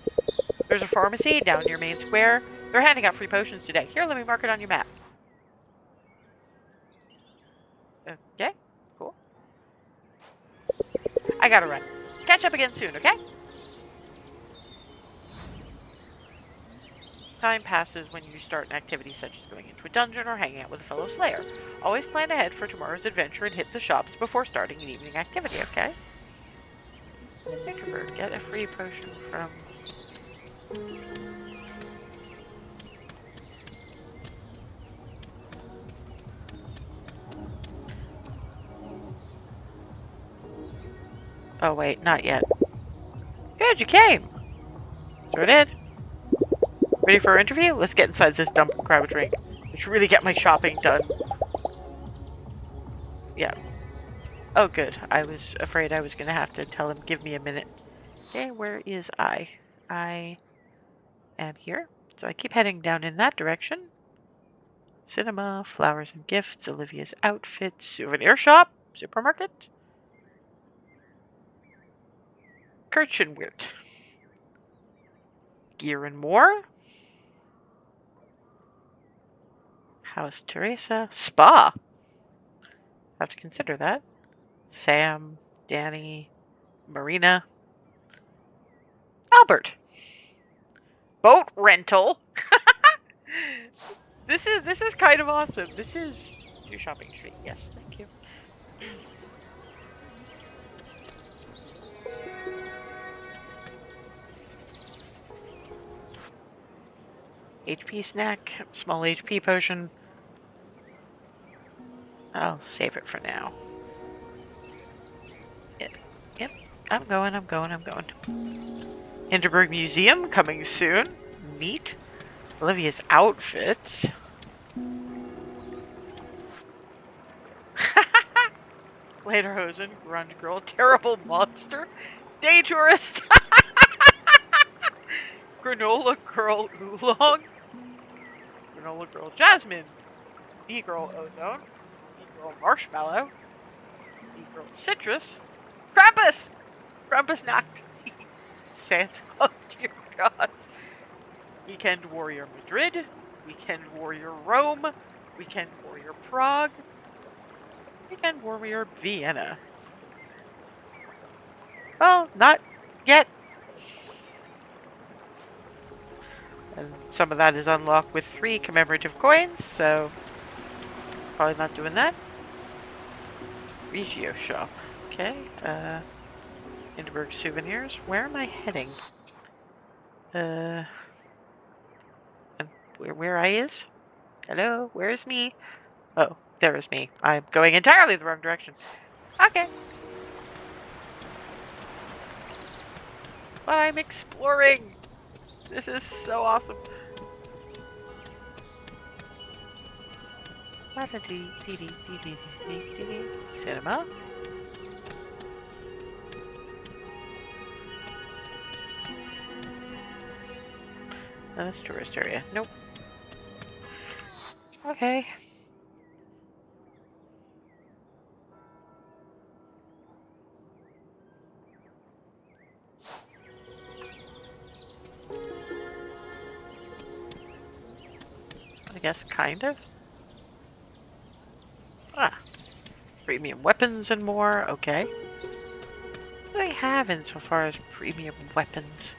There's a pharmacy down near Main Square. They're handing out free potions today. Here, let me mark it on your map. Okay, cool. I gotta run. Catch up again soon, okay? Time passes when you start an activity such as going into a dungeon or hanging out with a fellow slayer. Always plan ahead for tomorrow's adventure and hit the shops before starting an evening activity, okay? Microbird, get a free potion from... Oh wait, not yet. Good, you came! Sure did. Ready for our interview? Let's get inside this dump and grab a drink. I should really get my shopping done. Yeah. Oh good, I was afraid I was gonna have to tell him, give me a minute. Okay, where is I? I am here. So I keep heading down in that direction. Cinema, flowers and gifts, Olivia's outfit, souvenir shop, supermarket. Kirchenwirt. Gear and more. House Teresa. Spa. Have to consider that. Sam, Danny, Marina. Albert. Boat rental. This is kind of awesome. This is your shopping street. Yes, thank you. HP snack, small HP potion. I'll save it for now. Yep, I'm going. Hinterberg Museum coming soon. Neat. Olivia's outfit. Lederhosen, grunge girl, terrible monster, day tourist. Granola Girl Oolong, Granola Girl Jasmine, Bee Girl Ozone, Bee Girl Marshmallow, Bee Girl Citrus, Krampus! Krampusnacht! Santa Claus, dear gods. Weekend Warrior Madrid, Weekend Warrior Rome, Weekend Warrior Prague, Weekend Warrior Vienna. Well, not yet. And some of that is unlocked with 3 commemorative coins, so probably not doing that. Regio shop. Okay, Hinterberg souvenirs. Where am I heading? And where I is? Hello, where is me? Oh, there is me. I'm going entirely the wrong direction. Okay. But I'm exploring. This is so awesome. Cinema. No, that's tourist area. Nope. Okay. I guess kind of. Ah. Premium weapons and more. Okay. What do they have insofar as premium weapons?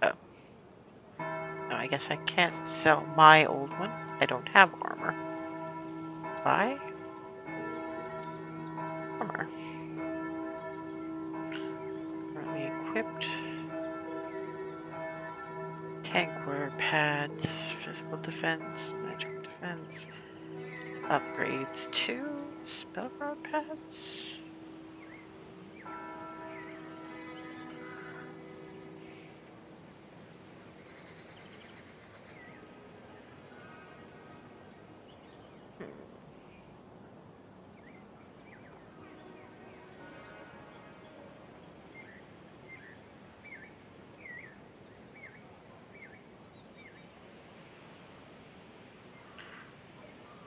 Oh. No, I guess I can't sell my old one. I don't have armor. Buy? Armor. Currently equipped. Tankware pads. Physical defense. Magical defense. Upgrades to spellcraft pads.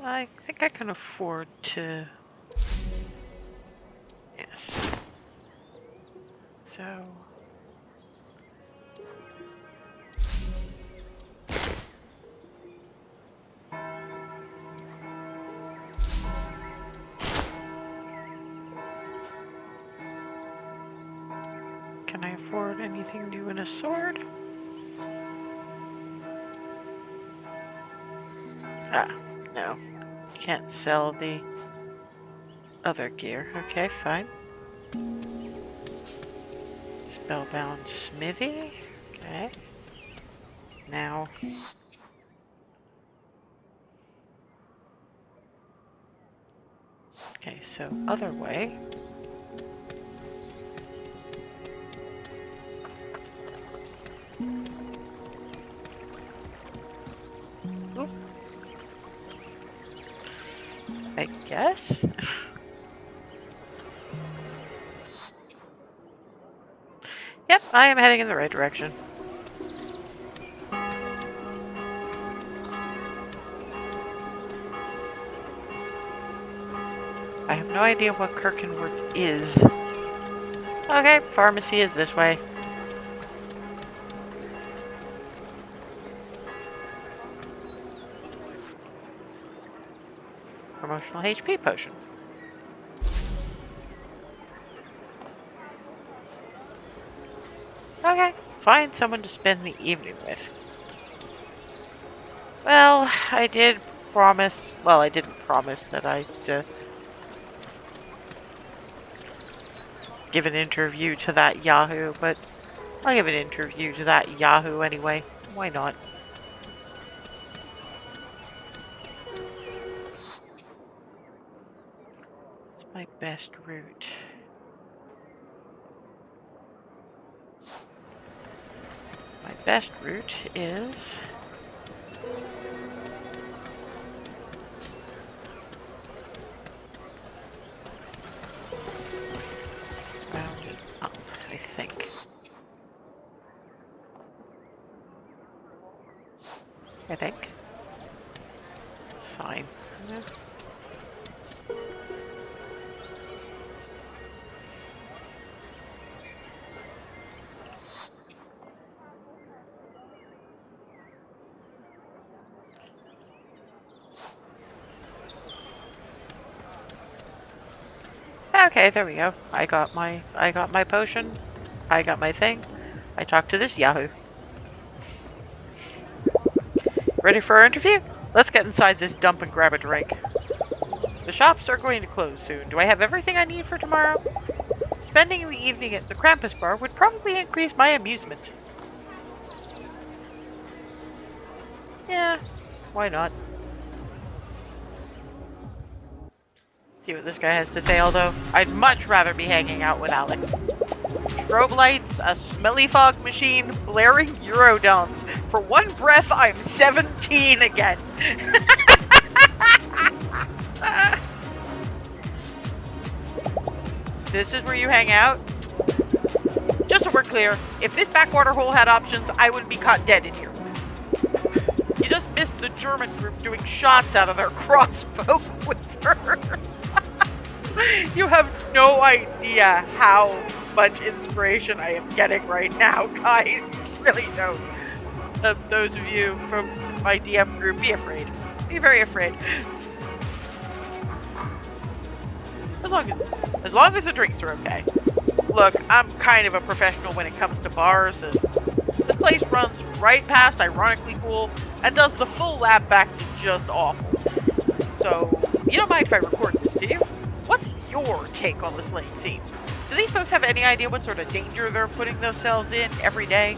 I think I can afford to... Yes. So... Can I afford anything new in a sword? Ah, no. Can't sell the other gear. Okay, fine. Spellbound smithy. Okay. Now. Okay, so other way. Oop. I guess. Yep, I am heading in the right direction. I have no idea what Kirkenworth is. Okay, pharmacy is this way. Promotional HP potion. Okay, find someone to spend the evening with. Well, I did promise... Well, I didn't promise that I'd give an interview to that Yahoo, but I'll give an interview to that Yahoo anyway. Why not? It's my best route. My best route is... I think. Sign. Yeah. Okay, there we go. I got my potion. I got my thing. I talked to this Yahoo. Ready for our interview? Let's get inside this dump and grab a drink. The shops are going to close soon. Do I have everything I need for tomorrow? Spending the evening at the Krampus bar would probably increase my amusement. Yeah, why not? See what this guy has to say, although I'd much rather be hanging out with Alex. Strobe lights, a smelly fog machine, blaring Eurodance. For one breath, I'm 17 again. This is where you hang out? Just so we're clear, if this backwater hole had options, I wouldn't be caught dead in here. You just missed the German group doing shots out of their crossbow quivers. You have no idea how much inspiration I am getting right now, guys. You really don't. Those of you from my DM group, be afraid. Be very afraid. As long as the drinks are okay. Look, I'm kind of a professional when it comes to bars, and this place runs right past Ironically Cool and does the full lap back to just awful. So, you don't mind if I record this, do you? What's your take on the slaying scene? Do these folks have any idea what sort of danger they're putting themselves in every day?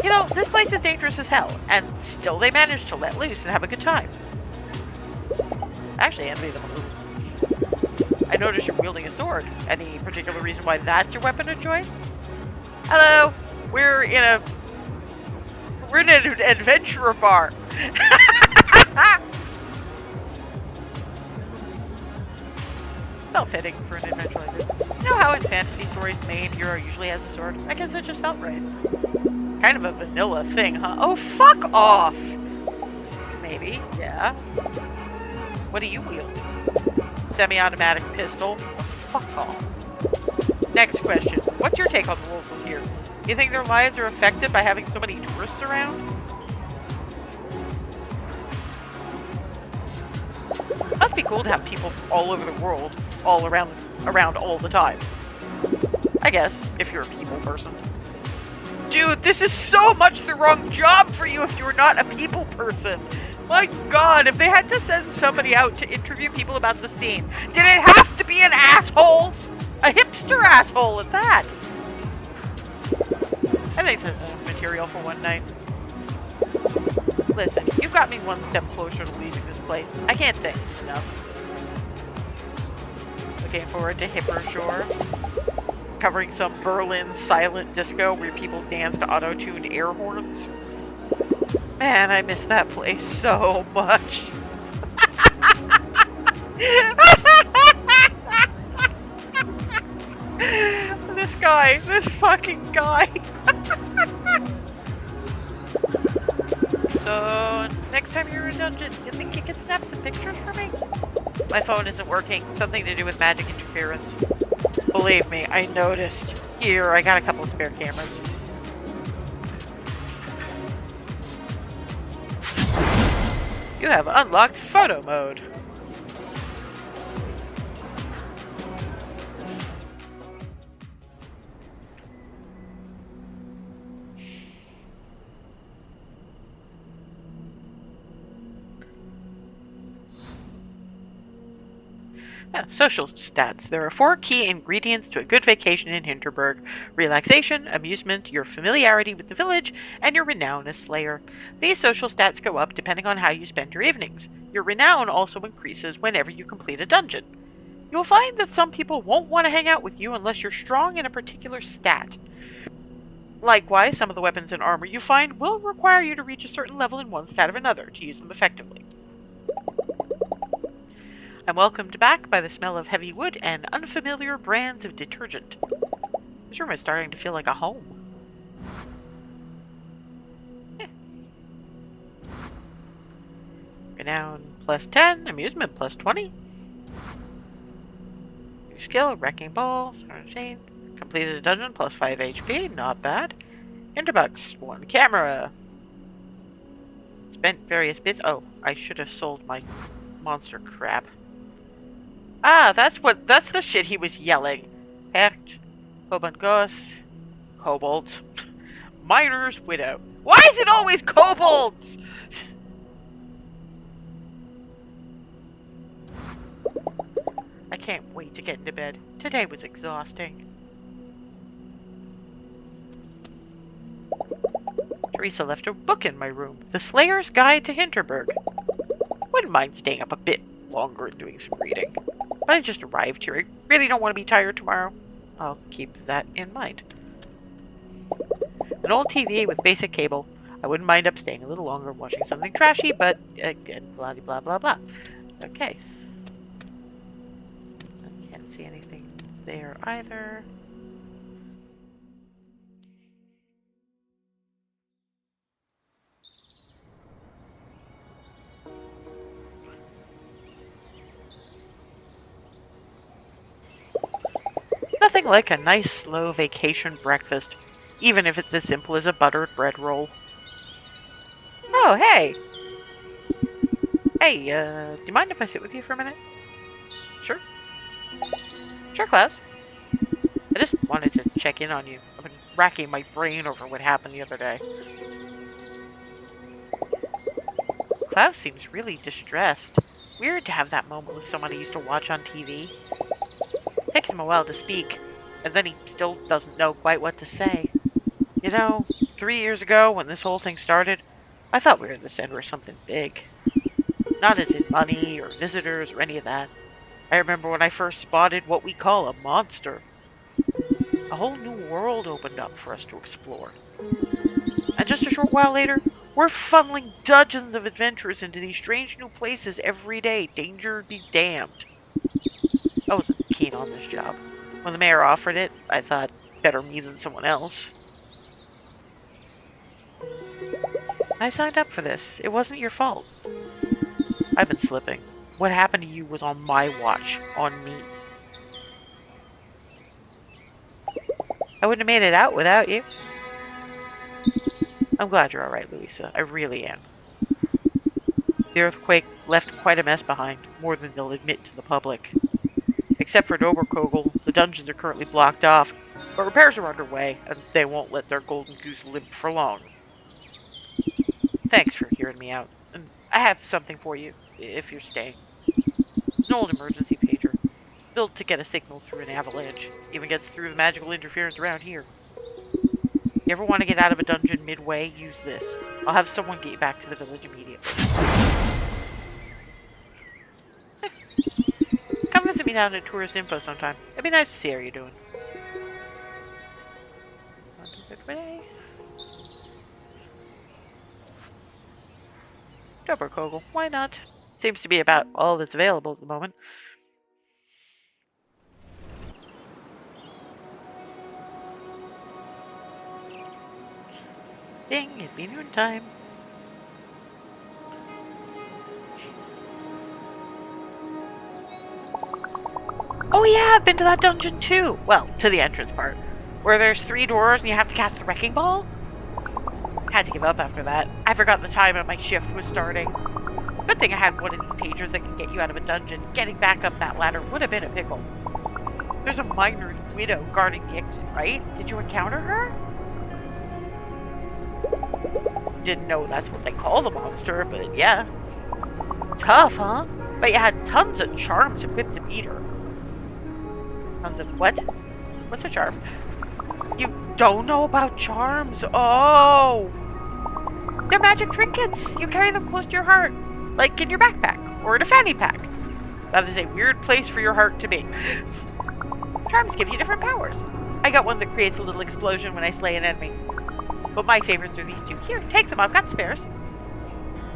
You know, this place is dangerous as hell, and still they manage to let loose and have a good time. I actually envy them a little. I notice you're wielding a sword. Any particular reason why that's your weapon of choice? Hello, we're in an adventurer bar. Felt fitting for an adventure like this. You know how in fantasy stories the main hero usually has a sword? I guess it just felt right. Kind of a vanilla thing, huh? Oh, fuck off! Maybe, yeah. What do you wield? Semi-automatic pistol? Fuck off. Next question. What's your take on the locals here? Do you think their lives are affected by having so many tourists around? Must be cool to have people from all over the world, all around all the time. I guess, if you're a people person. Dude, this is so much the wrong job for you if you're not a people person. My god, if they had to send somebody out to interview people about the scene, did it have to be an asshole? A hipster asshole at that? I think there's enough material for one night. Listen, you've got me one step closer to leaving this place. I can't thank you enough. Looking forward to hipper shores. Covering some Berlin silent disco where people dance to auto-tuned air horns. Man, I miss that place so much. This fucking guy. So, next time you're in a dungeon, you think you can snap some pictures for me? My phone isn't working. Something to do with magic interference. Believe me, I noticed. Here, I got a couple of spare cameras. You have unlocked photo mode. Social stats. There are 4 key ingredients to a good vacation in Hinterberg. Relaxation, amusement, your familiarity with the village, and your renown as Slayer. These social stats go up depending on how you spend your evenings. Your renown also increases whenever you complete a dungeon. You'll find that some people won't want to hang out with you unless you're strong in a particular stat. Likewise, some of the weapons and armor you find will require you to reach a certain level in one stat or another to use them effectively. I'm welcomed back by the smell of heavy wood and unfamiliar brands of detergent. This room is starting to feel like a home. Renown plus 10. Amusement plus 20. New skill, Wrecking Ball. Chain. Completed a dungeon plus 5 HP. Not bad. Hinterbugs. 1 camera. Spent various bits. Oh, I should have sold my monster crap. Ah, that's the shit he was yelling. Pact. Hobungos. Kobolds. Miner's Widow. Why is it always kobolds? I can't wait to get into bed. Today was exhausting. Teresa left a book in my room. The Slayer's Guide to Hinterberg. Wouldn't mind staying up a bit longer and doing some reading. But I just arrived here. I really don't want to be tired tomorrow. I'll keep that in mind. An old TV with basic cable. I wouldn't mind up staying a little longer watching something trashy, but again, blah blah blah blah. Okay. I can't see anything there either. Nothing like a nice, slow vacation breakfast, even if it's as simple as a buttered bread roll. Oh, hey! Hey, do you mind if I sit with you for a minute? Sure. Sure, Klaus. I just wanted to check in on you. I've been racking my brain over what happened the other day. Klaus seems really distressed. Weird to have that moment with someone he used to watch on TV. Takes him a while to speak, and then he still doesn't know quite what to say. You know, 3 years ago, when this whole thing started, I thought we were at the center of something big. Not as in money, or visitors, or any of that. I remember when I first spotted what we call a monster. A whole new world opened up for us to explore. And just a short while later, we're funneling dozens of adventurers into these strange new places every day. Danger be damned. I wasn't keen on this job. When the mayor offered it, I thought, better me than someone else. I signed up for this. It wasn't your fault. I've been slipping. What happened to you was on my watch. On me. I wouldn't have made it out without you. I'm glad you're alright, Louisa. I really am. The earthquake left quite a mess behind, more than they'll admit to the public. Except for Doberkogel, the dungeons are currently blocked off, but repairs are underway, and they won't let their golden goose limp for long. Thanks for hearing me out, and I have something for you, if you're staying. It's an old emergency pager, built to get a signal through an avalanche, even gets through the magical interference around here. You ever want to get out of a dungeon midway, use this. I'll have someone get you back to the village immediately. Come visit me down at Tourist Info sometime. It'd be nice to see how you're doing. On to good way. Doberkogel, why not? Seems to be about all that's available at the moment. Ding, it'd be noon time. Oh yeah, I've been to that dungeon too. Well, to the entrance part. Where there's 3 doors and you have to cast the Wrecking Ball? Had to give up after that. I forgot the time that my shift was starting. Good thing I had one of these pagers that can get you out of a dungeon. Getting back up that ladder would have been a pickle. There's a miner's widow guarding the exit, right? Did you encounter her? Didn't know that's what they call the monster, but yeah. Tough, huh? But you had tons of charms equipped to beat her. Tons of what? What's a charm? You don't know about charms? Oh! They're magic trinkets! You carry them close to your heart. Like in your backpack, or in a fanny pack. That is a weird place for your heart to be. Charms give you different powers. I got one that creates a little explosion when I slay an enemy. But my favorites are these 2. Here, take them, I've got spares.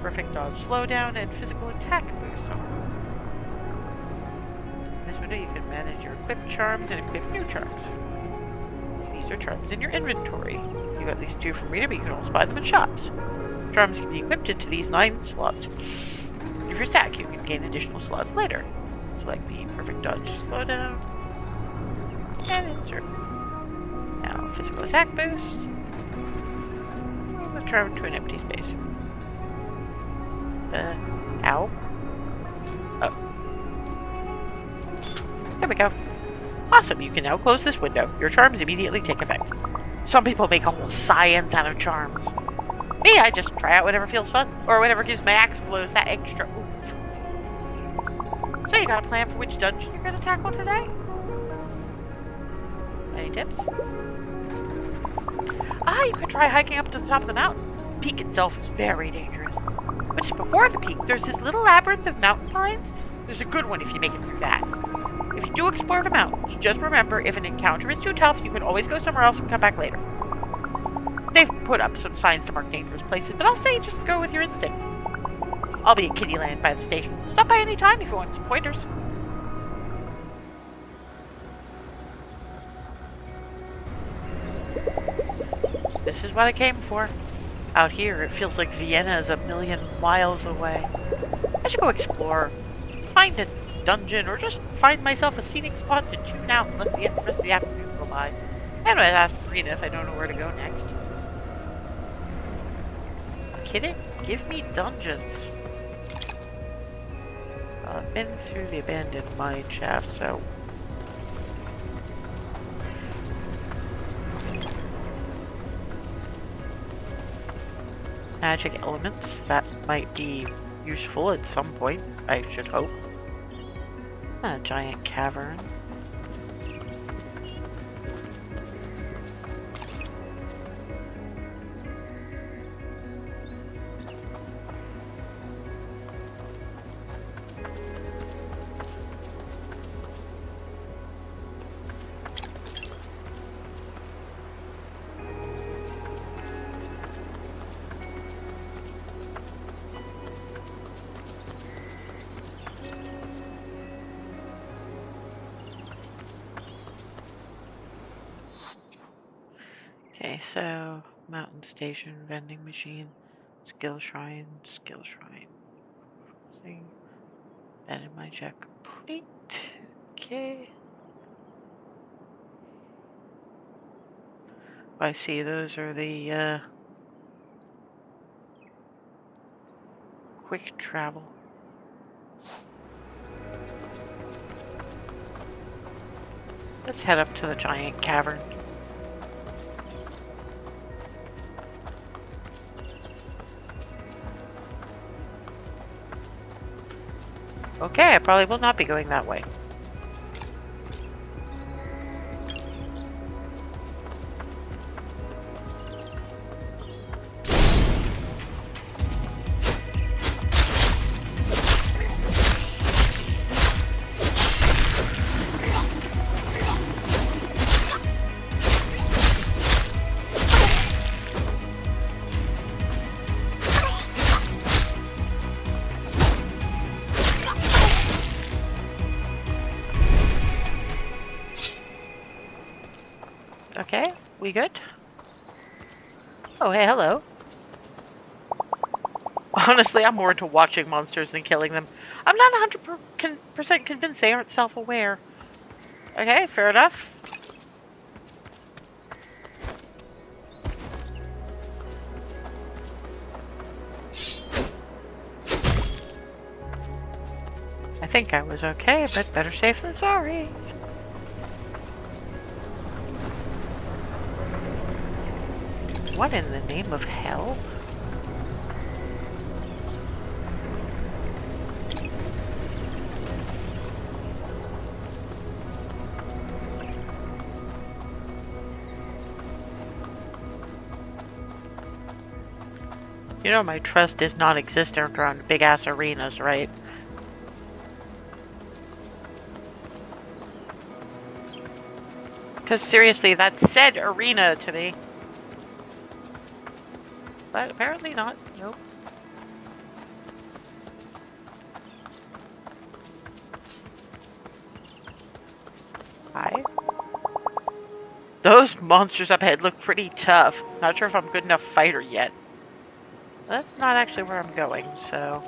Perfect dodge slowdown and physical attack boost. In this window you can manage your equipped charms and equip new charms. These are charms in your inventory. You got these 2 from Rita, but you can also buy them in shops. Charms can be equipped into these 9 slots. your stack. You can gain additional slots later. Select the perfect dodge, slow down, and insert. Now, physical attack boost. We'll travel to an empty space. Ow. Oh. There we go. Awesome, you can now close this window. Your charms immediately take effect. Some people make a whole science out of charms. Me, I just try out whatever feels fun, or whatever gives my axe blows that extra oomph. So you got a plan for which dungeon you're going to tackle today? Any tips? You could try hiking up to the top of the mountain. The peak itself is very dangerous. But just before the peak, there's this little labyrinth of mountain pines. There's a good one if you make it through that. If you do explore the mountains, just remember, if an encounter is too tough, you can always go somewhere else and come back later. They've put up some signs to mark dangerous places, but I'll say just go with your instinct. I'll be at Kittyland by the station. Stop by any time if you want some pointers. This is what I came for. Out here, it feels like Vienna is a million miles away. I should go explore, find a dungeon, or just find myself a scenic spot to tune out and let the rest of the afternoon go by. Anyway, I asked Marina if I don't know where to go next. Kidding? Give me dungeons. I've been through the abandoned mine shaft, so... Magic elements, that might be useful at some point, I should hope. A giant cavern. Okay, so mountain station, vending machine, skill shrine. Thing. Abandoned mine shaft complete. Okay. I see those are the quick travel. Let's head up to the giant cavern. Okay, I probably will not be going that way. Okay, we good? Oh, hey, hello. Honestly, I'm more into watching monsters than killing them. I'm not 100% convinced they aren't self-aware. Okay, fair enough. I think I was okay, but better safe than sorry. What in the name of hell? You know my trust is non-existent around big-ass arenas, right? Because seriously, that said arena to me. But apparently not. Nope. Hi. Those monsters up ahead look pretty tough. Not sure if I'm a good enough fighter yet. That's not actually where I'm going, so...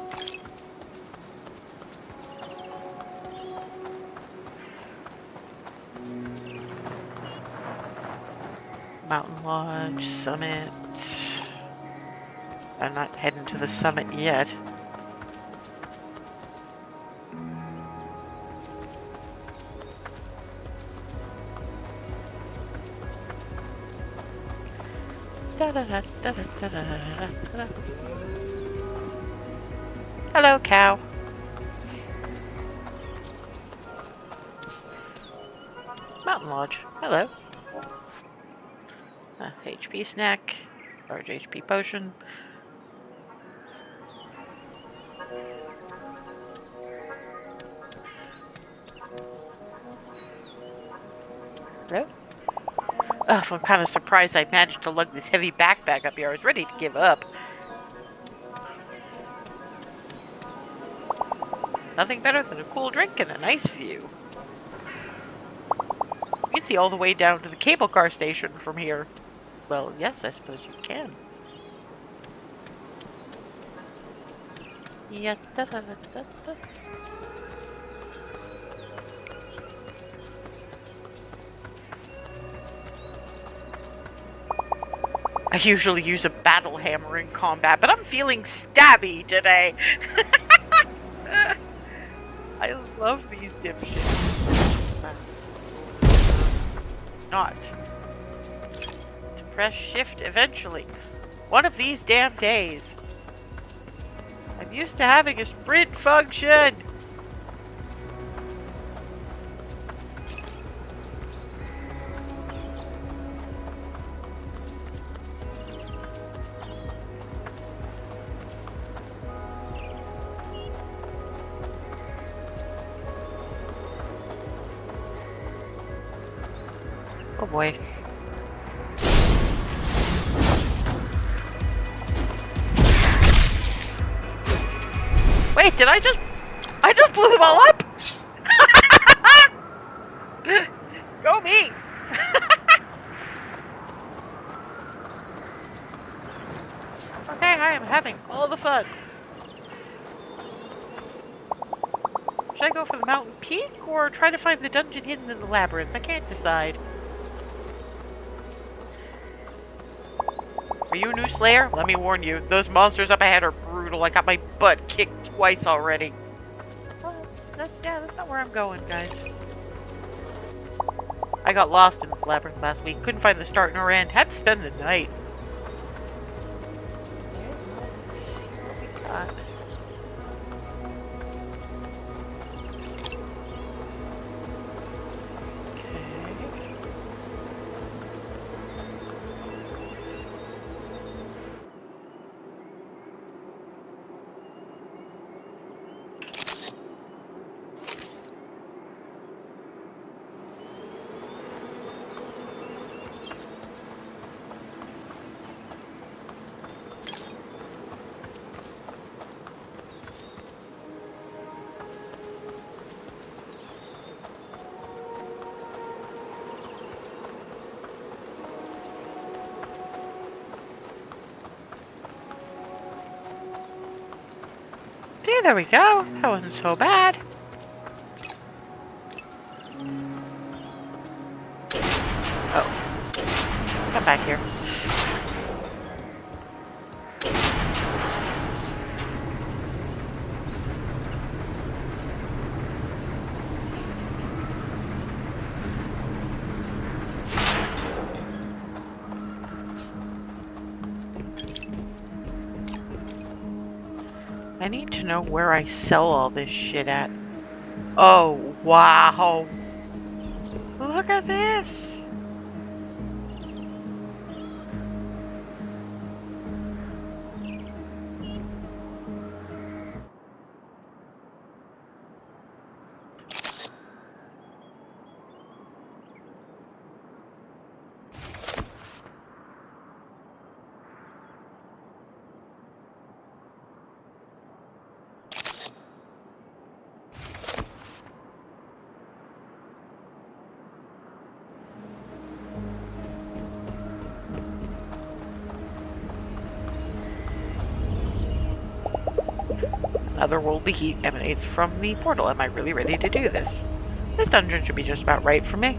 Mountain Lodge, Summit. I'm not heading to the summit yet. Hello, cow. Mountain Lodge. Hello. HP snack. Large HP potion. Hello? I'm kind of surprised I managed to lug this heavy backpack up here. I was ready to give up. Nothing better than a cool drink and a nice view. You can see all the way down to the cable car station from here. Well, yes, I suppose you can. Yeah, da, da, da, da, da. I usually use a battle hammer in combat, but I'm feeling stabby today. I love these dipshits. Not. To press shift eventually. One of these damn days. I'm used to having a sprint function. Oh boy. Wait, did I just blew them all up? Go me. Okay, I am having all the fun. Should I go for the mountain peak or try to find the dungeon hidden in the labyrinth? I can't decide. Are you a new Slayer? Let me warn you, those monsters up ahead are brutal. I got my butt kicked twice already. Well, that's not where I'm going, guys. I got lost in this labyrinth last week. Couldn't find the start nor end. Had to spend the night. Let's see what we got. See, there we go. That wasn't so bad. Oh. Come back here. I need to know where I sell all this shit at. Oh, wow. Look at this. Otherworldly heat emanates from the portal. Am I really ready to do this? This dungeon should be just about right for me.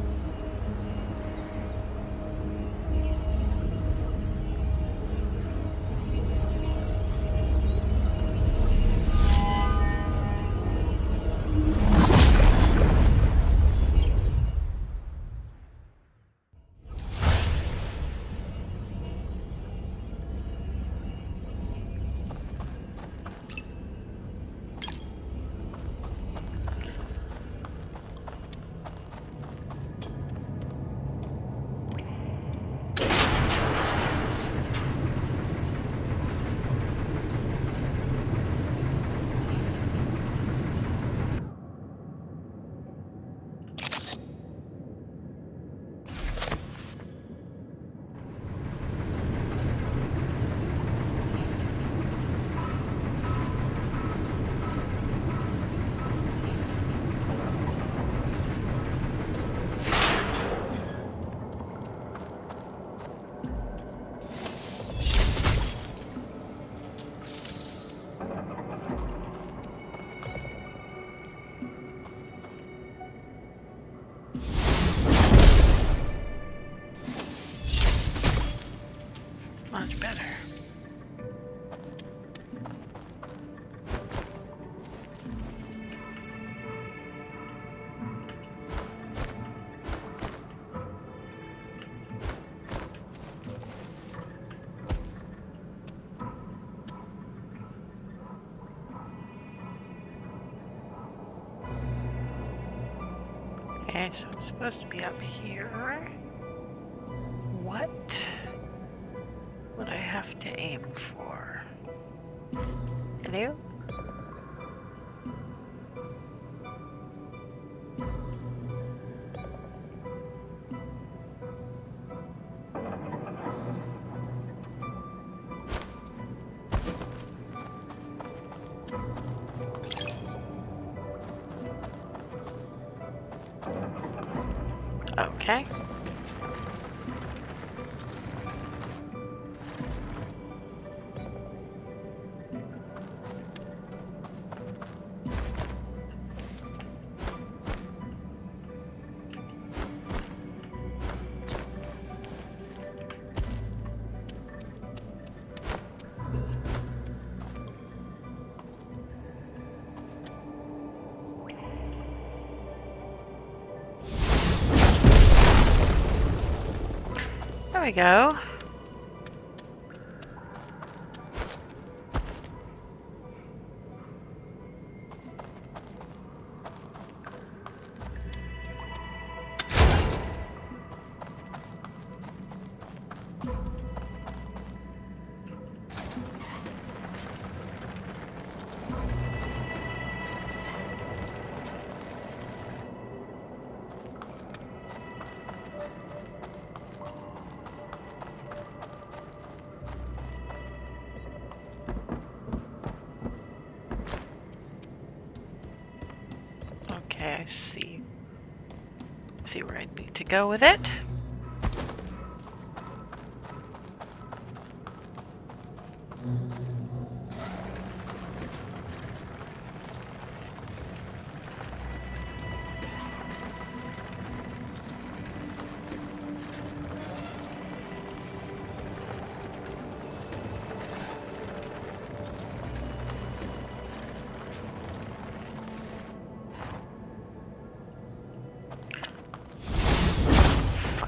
Okay, so I'm supposed to be up here. What would I have to aim for? Hello? Okay. There we go. Okay, I see. See where I need to go with it.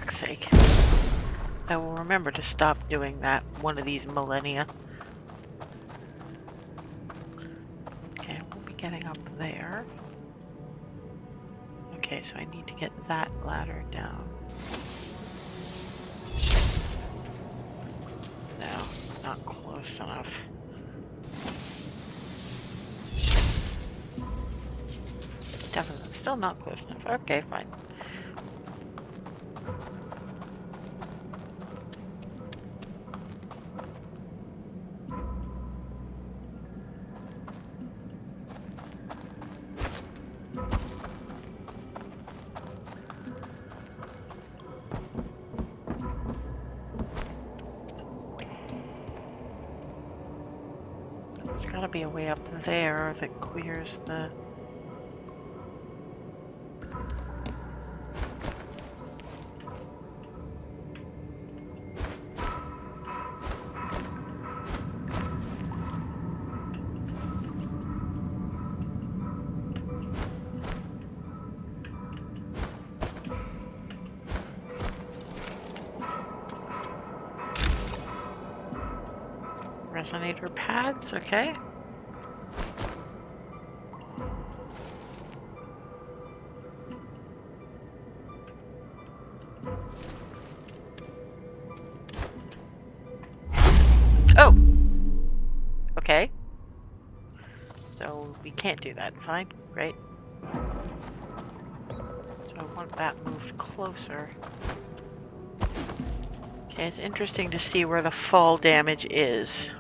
Sake. I will remember to stop doing that one of these millennia. Okay, we'll be getting up there. Okay, so I need to get that ladder down. No, not close enough. Definitely still not close enough. Okay, fine. There's gotta be a way up there that clears the... resonator pads, okay. Oh! Okay. So we can't do that. Fine. Great. So I want that moved closer. Okay, it's interesting to see where the fall damage is.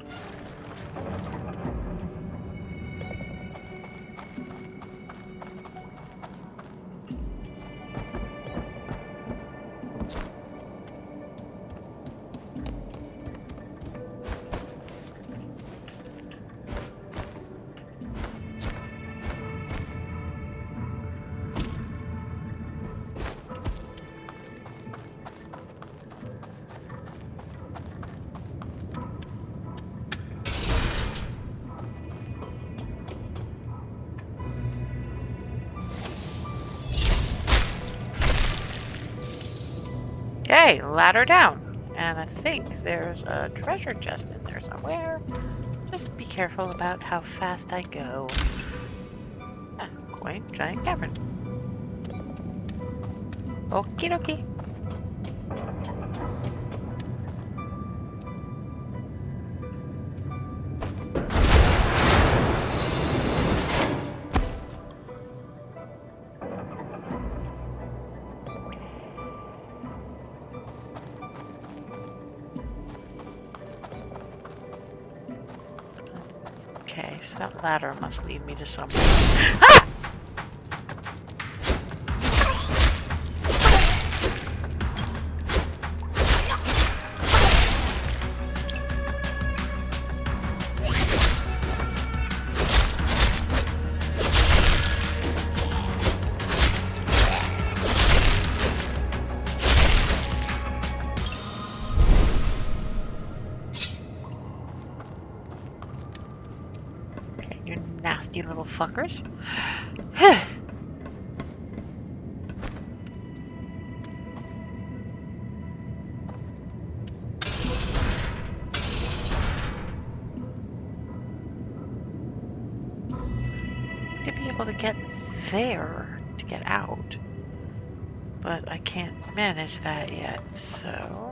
Okay, ladder down. And I think there's a treasure chest in there somewhere. Just be careful about how fast I go. Ah, quaint giant cavern. Okie dokie. Okay, so that ladder must lead me to somewhere. Ah! Okay, you nasty little fuckers. To be able to get there to get out, but I can't manage that yet, so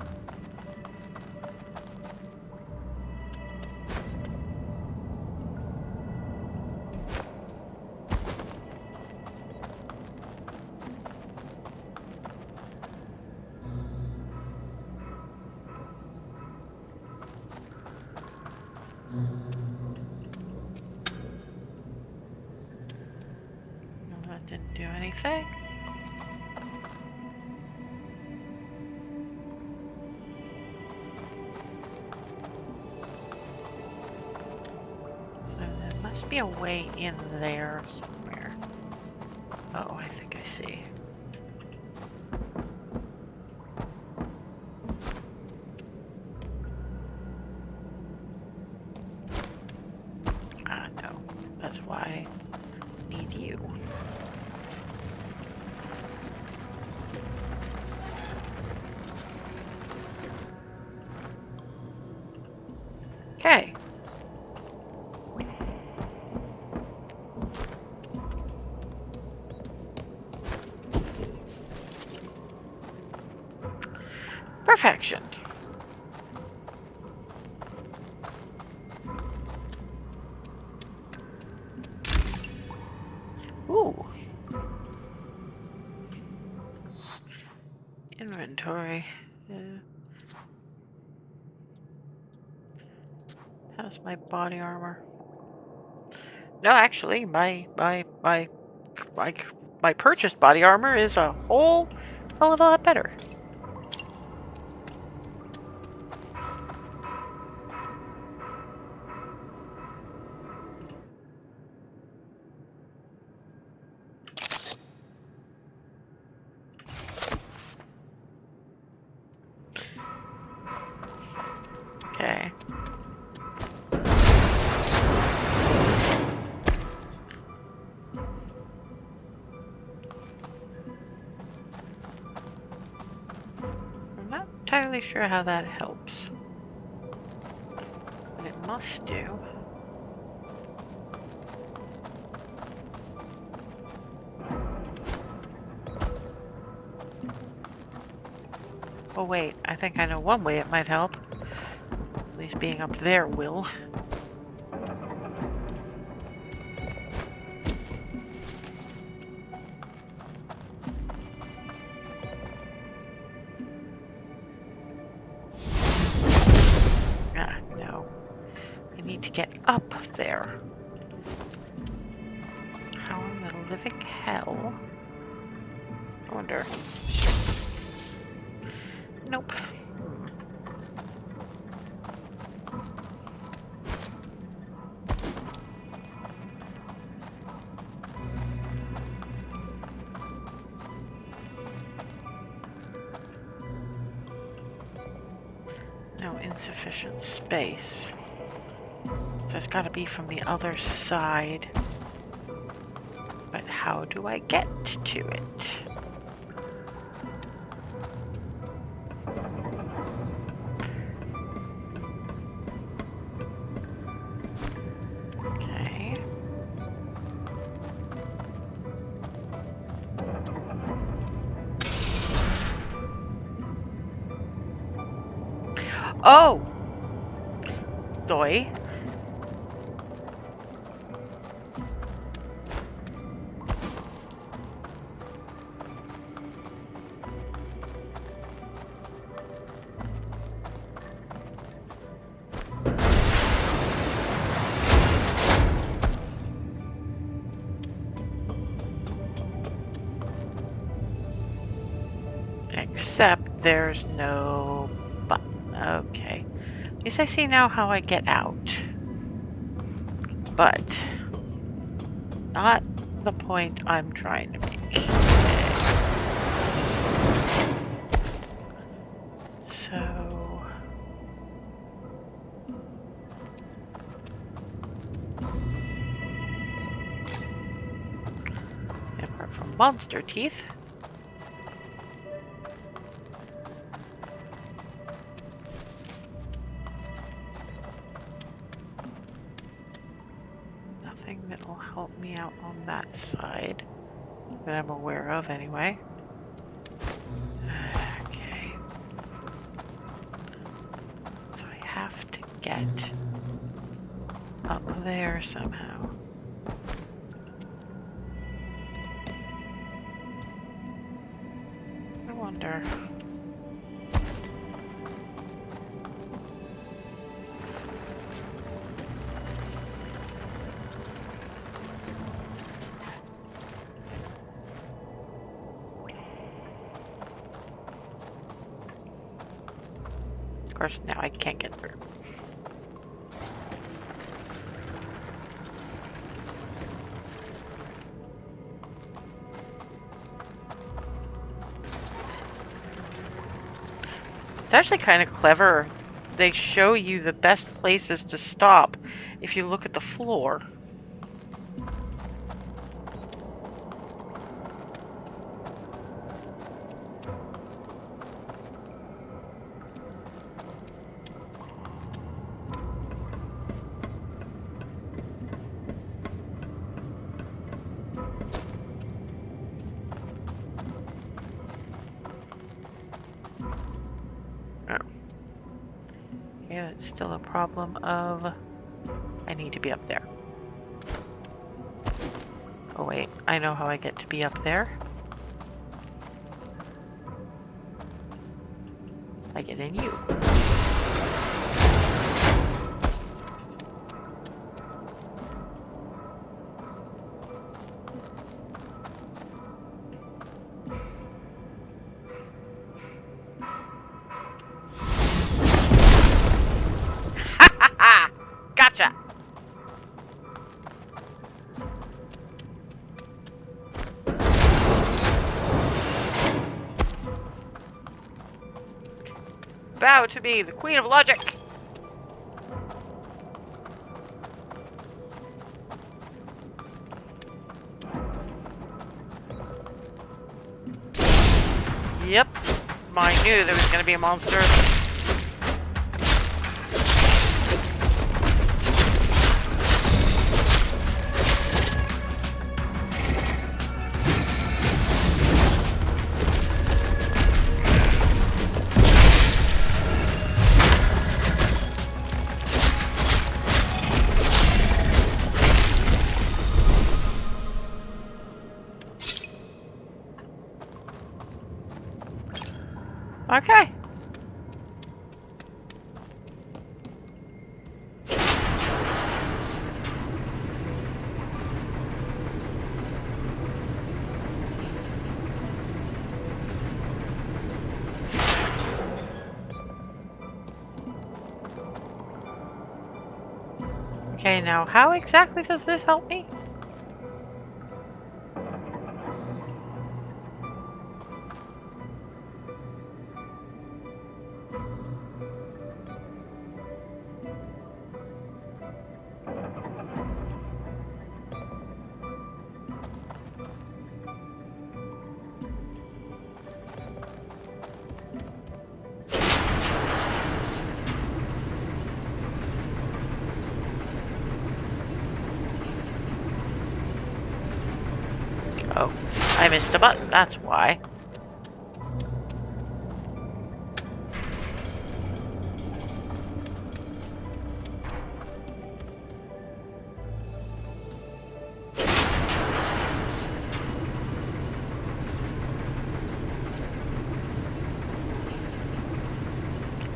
no, that didn't do anything. There must be a way in there somewhere. Oh, I think I see. Ah, no. That's why I need you. Okay. Perfection. Ooh. Inventory. How's my body armor? No, actually, my purchased body armor is a whole hell of a lot better. Okay. I'm not entirely sure how that helps, but it must do. Oh wait, I think I know one way it might help. At least being up there will. Ah, no. I need to get up there. How in the living hell? I wonder. Nope. No, insufficient space. So it's gotta be from the other side. But how do I get to it? Okay. Oh! Doi. Except there's no button. Okay. At least I see now how I get out. But not the point I'm trying to make. So... apart from monster teeth... nothing that'll help me out on that side. That I'm aware of, anyway. Okay. So I have to get up there somehow. I wonder. Of course, now I can't get through. It's actually kind of clever. They show you the best places to stop if you look at the floor. Yeah, it's still a problem of I need to be up there. Oh wait, I know how I get to be up there. I get in you. Gotcha! Bow to me, the Queen of Logic! Yep. I knew there was gonna be a monster. Okay. Okay, now how exactly does this help me? Oh, I missed a button, that's why.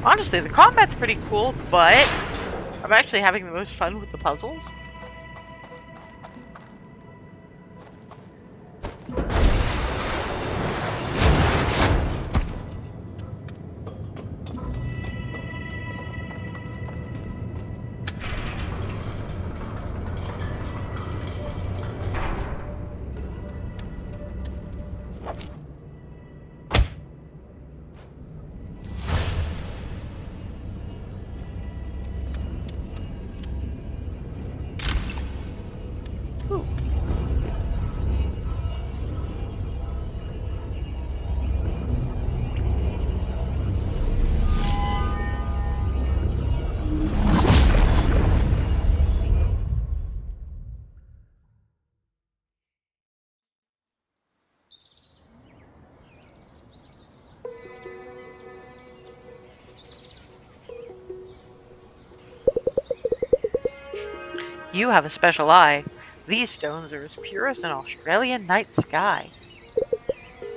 Honestly, the combat's pretty cool, but I'm actually having the most fun with the puzzles. Ooh. You have a special eye. These stones are as pure as an Australian night sky.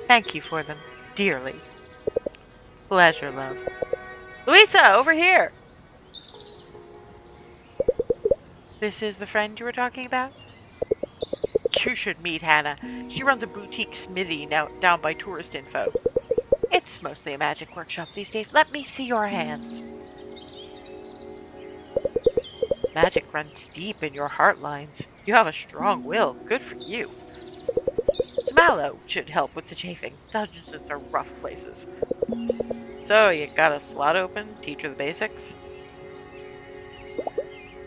Thank you for them, dearly. Pleasure, love. Louisa, over here! This is the friend you were talking about? You should meet Hannah. She runs a boutique smithy down by Tourist Info. It's mostly a magic workshop these days. Let me see your hands. Magic runs deep in your heart lines. You have a strong will. Good for you. Some aloe should help with the chafing. Dungeons are rough places. So, you got a slot open? Teach her the basics?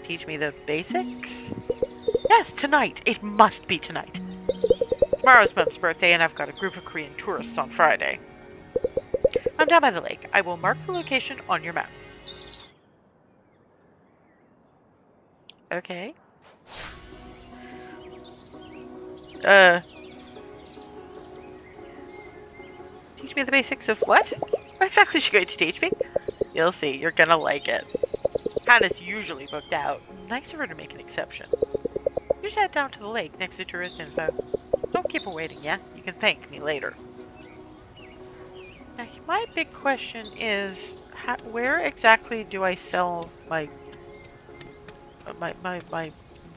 Teach me the basics? Yes, tonight. It must be tonight. Tomorrow's Mum's birthday, and I've got a group of Korean tourists on Friday. I'm down by the lake. I will mark the location on your map. Okay. Teach me the basics of what? What exactly is she going to teach me? You'll see. You're gonna like it. Hannah's usually booked out. Nice of her to make an exception. You should head down to the lake next to Tourist Info. Don't keep her waiting, yeah? You can thank me later. Now, my big question is, where exactly do I sell my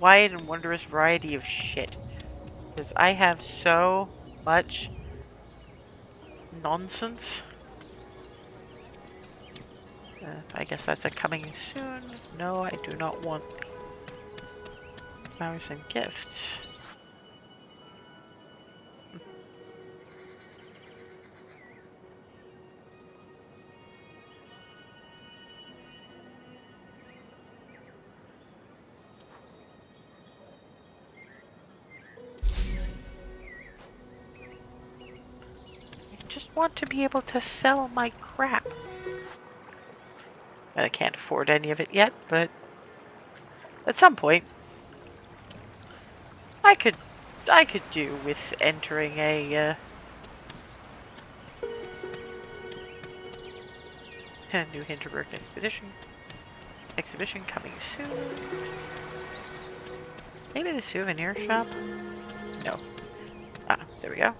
wide and wondrous variety of shit? Because I have so much nonsense. I guess that's a coming soon. No, I do not want flowers and gifts. I just want to be able to sell my crap. I can't afford any of it yet, but at some point I could do with entering a new Hinterberg exhibition coming soon. Maybe the souvenir shop? No. Ah, there we go.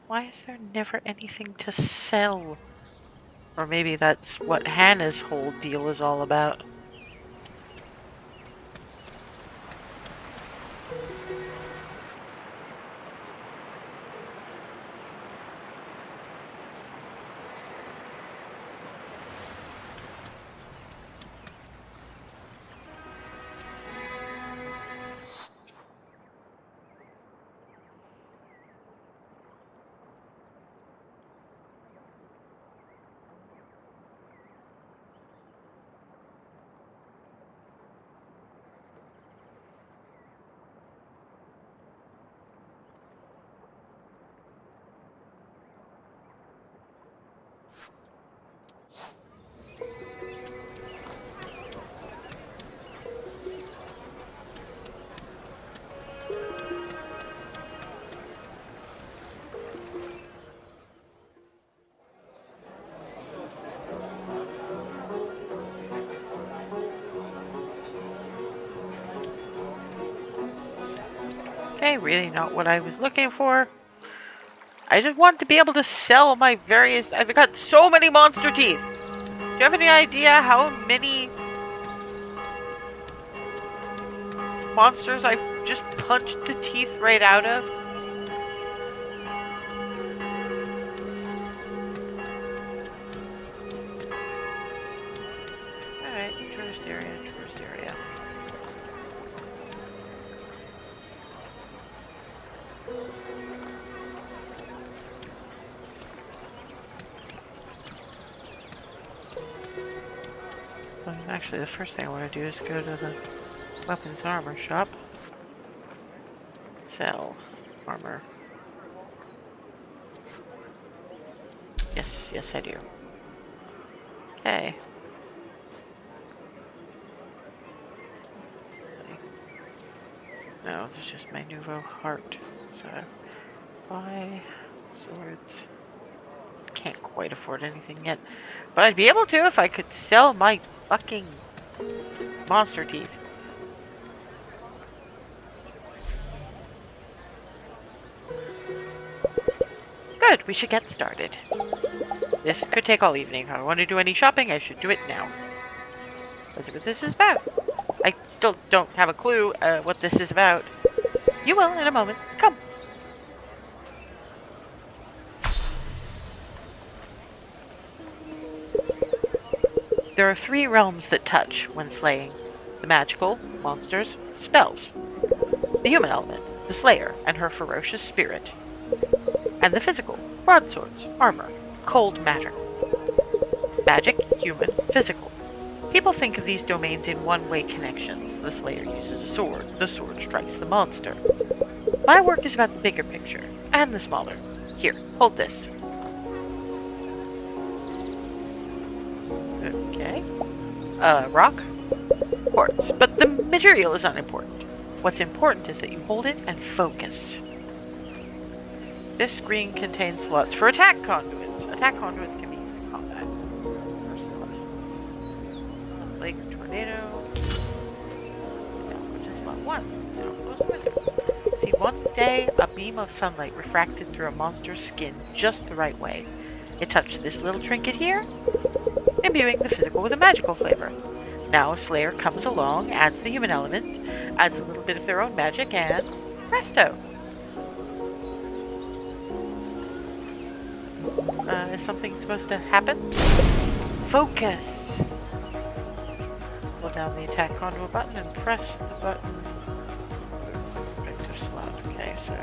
Why is there never anything to sell? Or maybe that's what Hannah's whole deal is all about. Okay, really not what I was looking for. I just want to be able to sell my various... I've got so many monster teeth. Do you have any idea how many monsters I've just punched the teeth right out of? Alright, tourist area, tourist area. Actually, the first thing I want to do is go to the weapons and armor shop. Sell. Armor. Yes, yes I do. Okay. No, there's just my nouveau heart. So, buy swords. Can't quite afford anything yet. But I'd be able to if I could sell my fucking monster teeth. Good, we should get started. This could take all evening. If I want to do any shopping, I should do it now. Let's see what this is about. I still don't have a clue what this is about. You will in a moment. Come. There are 3 realms that touch when slaying. The magical, monsters, spells. The human element, the slayer, and her ferocious spirit. And the physical, broadswords, armor, cold matter. Magic, human, physical. People think of these domains in one-way connections. The slayer uses a sword, the sword strikes the monster. My work is about the bigger picture, and the smaller. Here, hold this. Okay. Rock? Quartz. But the material is unimportant. What's important is that you hold it and focus. This screen contains slots for attack conduits. Attack conduits can be used in combat. First slot. Flagrant tornado. Now go to slot 1. Now close the window. See, one day a beam of sunlight refracted through a monster's skin just the right way. It touched this little trinket here, imbuing the physical with a magical flavor. Now a slayer comes along, adds the human element, adds a little bit of their own magic, and presto! Is something supposed to happen? Focus! Hold down the attack conduit button and press the button. Objective slot. Okay, so...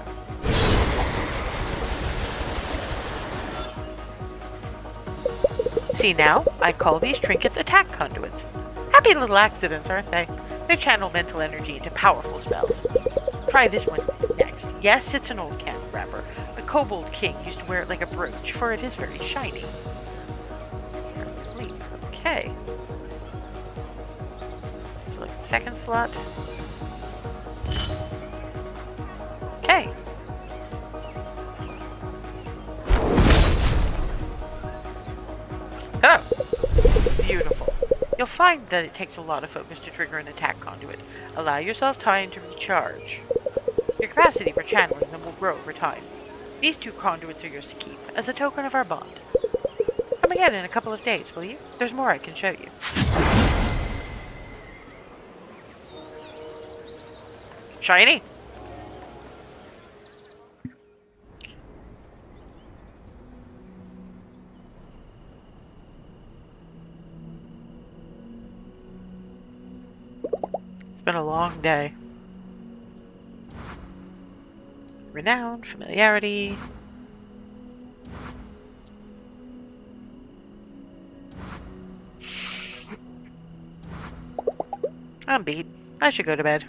See now, I call these trinkets attack conduits. Happy little accidents, aren't they? They channel mental energy into powerful spells. Try this one next. Yes, it's an old candle wrapper. A kobold king used to wear it like a brooch, for it is very shiny. Leap. Okay. Select the second slot. Okay. Oh! Beautiful. You'll find that it takes a lot of focus to trigger an attack conduit. Allow yourself time to recharge. Your capacity for channeling them will grow over time. These 2 conduits are yours to keep, as a token of our bond. Come again in a couple of days, will you? There's more I can show you. Shiny! It's been a long day. Renown, familiarity. I'm beat. I should go to bed.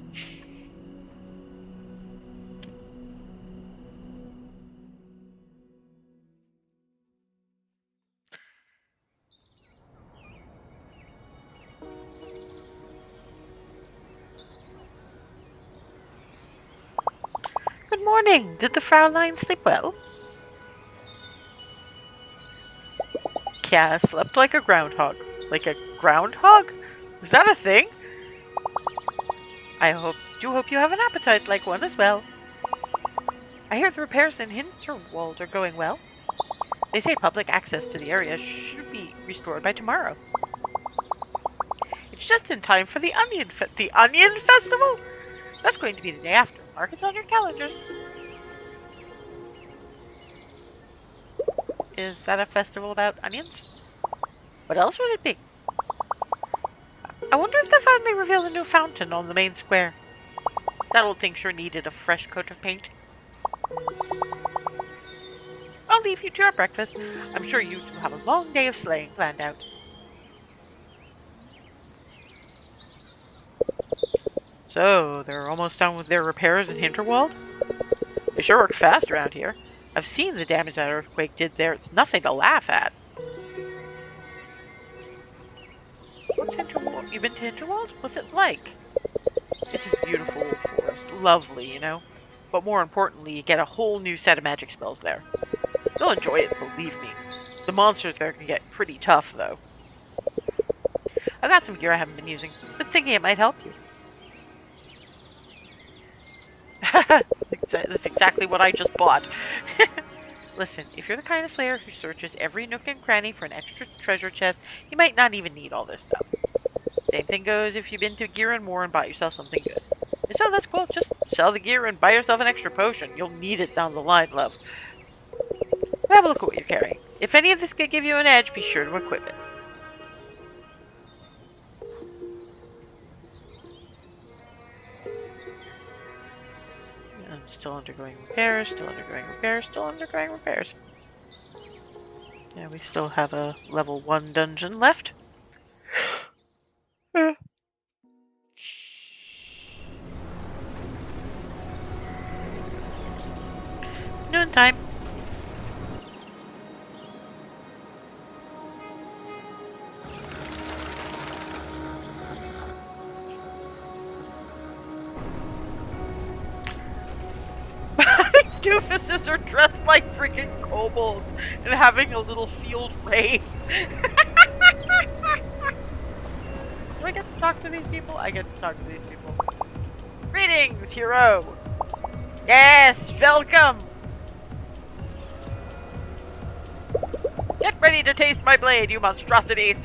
Good morning. Did the Fraulein sleep well? Yeah, slept like a groundhog. Like a groundhog? Is that a thing? I do hope you have an appetite like one as well. I hear the repairs in Hinterwald are going well. They say public access to the area should be restored by tomorrow. It's just in time for the Onion Festival? That's going to be the day after. Mark it on your calendars. Is that a festival about onions? What else would it be? I wonder if they finally revealed a new fountain on the main square. That old thing sure needed a fresh coat of paint. I'll leave you to your breakfast. I'm sure you two have a long day of sleighing planned out. So, they're almost done with their repairs in Hinterwald? They sure work fast around here. I've seen the damage that earthquake did there. It's nothing to laugh at. What's Hinterwald? You been to Hinterwald? What's it like? It's a beautiful old forest. Lovely, you know? But more importantly, you get a whole new set of magic spells there. You'll enjoy it, believe me. The monsters there can get pretty tough, though. I've got some gear I haven't been using. Been thinking it might help you. That's exactly what I just bought. Listen, if you're the kind of slayer who searches every nook and cranny for an extra treasure chest, you might not even need all this stuff. Same thing goes if you've been to Gear and More and bought yourself something good. So that's cool, just sell the gear and buy yourself an extra potion. You'll need it down the line, love. But have a look at what you're carrying. If any of this could give you an edge, be sure to equip it. I'm still undergoing repairs, still undergoing repairs, still undergoing repairs. Yeah, we still have a level 1 dungeon left. Noontime. These doofuses are dressed like freaking kobolds and having a little field rave. Do I get to talk to these people? I get to talk to these people. Greetings, hero! Yes, welcome! Get ready to taste my blade, you monstrosities!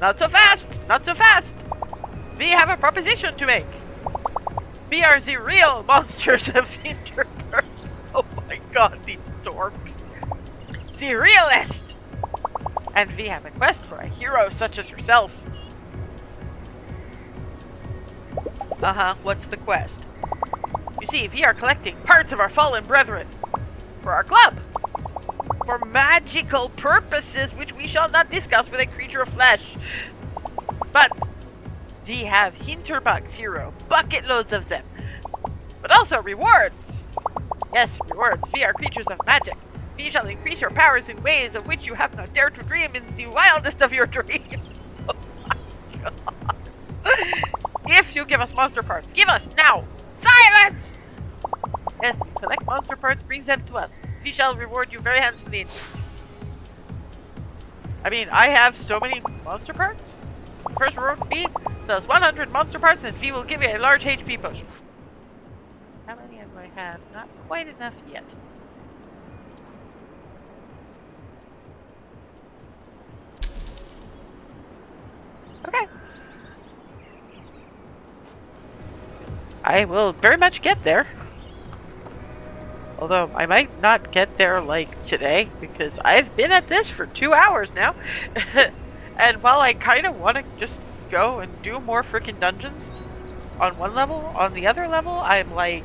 Not so fast! Not so fast! We have a proposition to make! We are the real monsters of Hinterberg! Oh my god, these dorks! The realist! And we have a quest for a hero such as yourself. What's the quest? You see, we are collecting parts of our fallen brethren for our club. For magical purposes which we shall not discuss with a creature of flesh. But we have Hinterberg's hero, bucket loads of them. But also rewards. Yes, rewards. We are creatures of magic. We shall increase your powers in ways of which you have not dared to dream in the wildest of your dreams. Oh my god. If you give us monster parts, give us now! Silence! Yes, we collect monster parts, brings them to us. We shall reward you very handsomely. I mean, I have so many monster parts. The first reward would be sells 100 monster parts and we will give you a large HP potion. How many do I have? Not quite enough yet. Okay. I will very much get there. Although, I might not get there, like, today, because I've been at this for 2 hours now. And while I kind of want to just go and do more freaking dungeons on one level, on the other level, I'm like,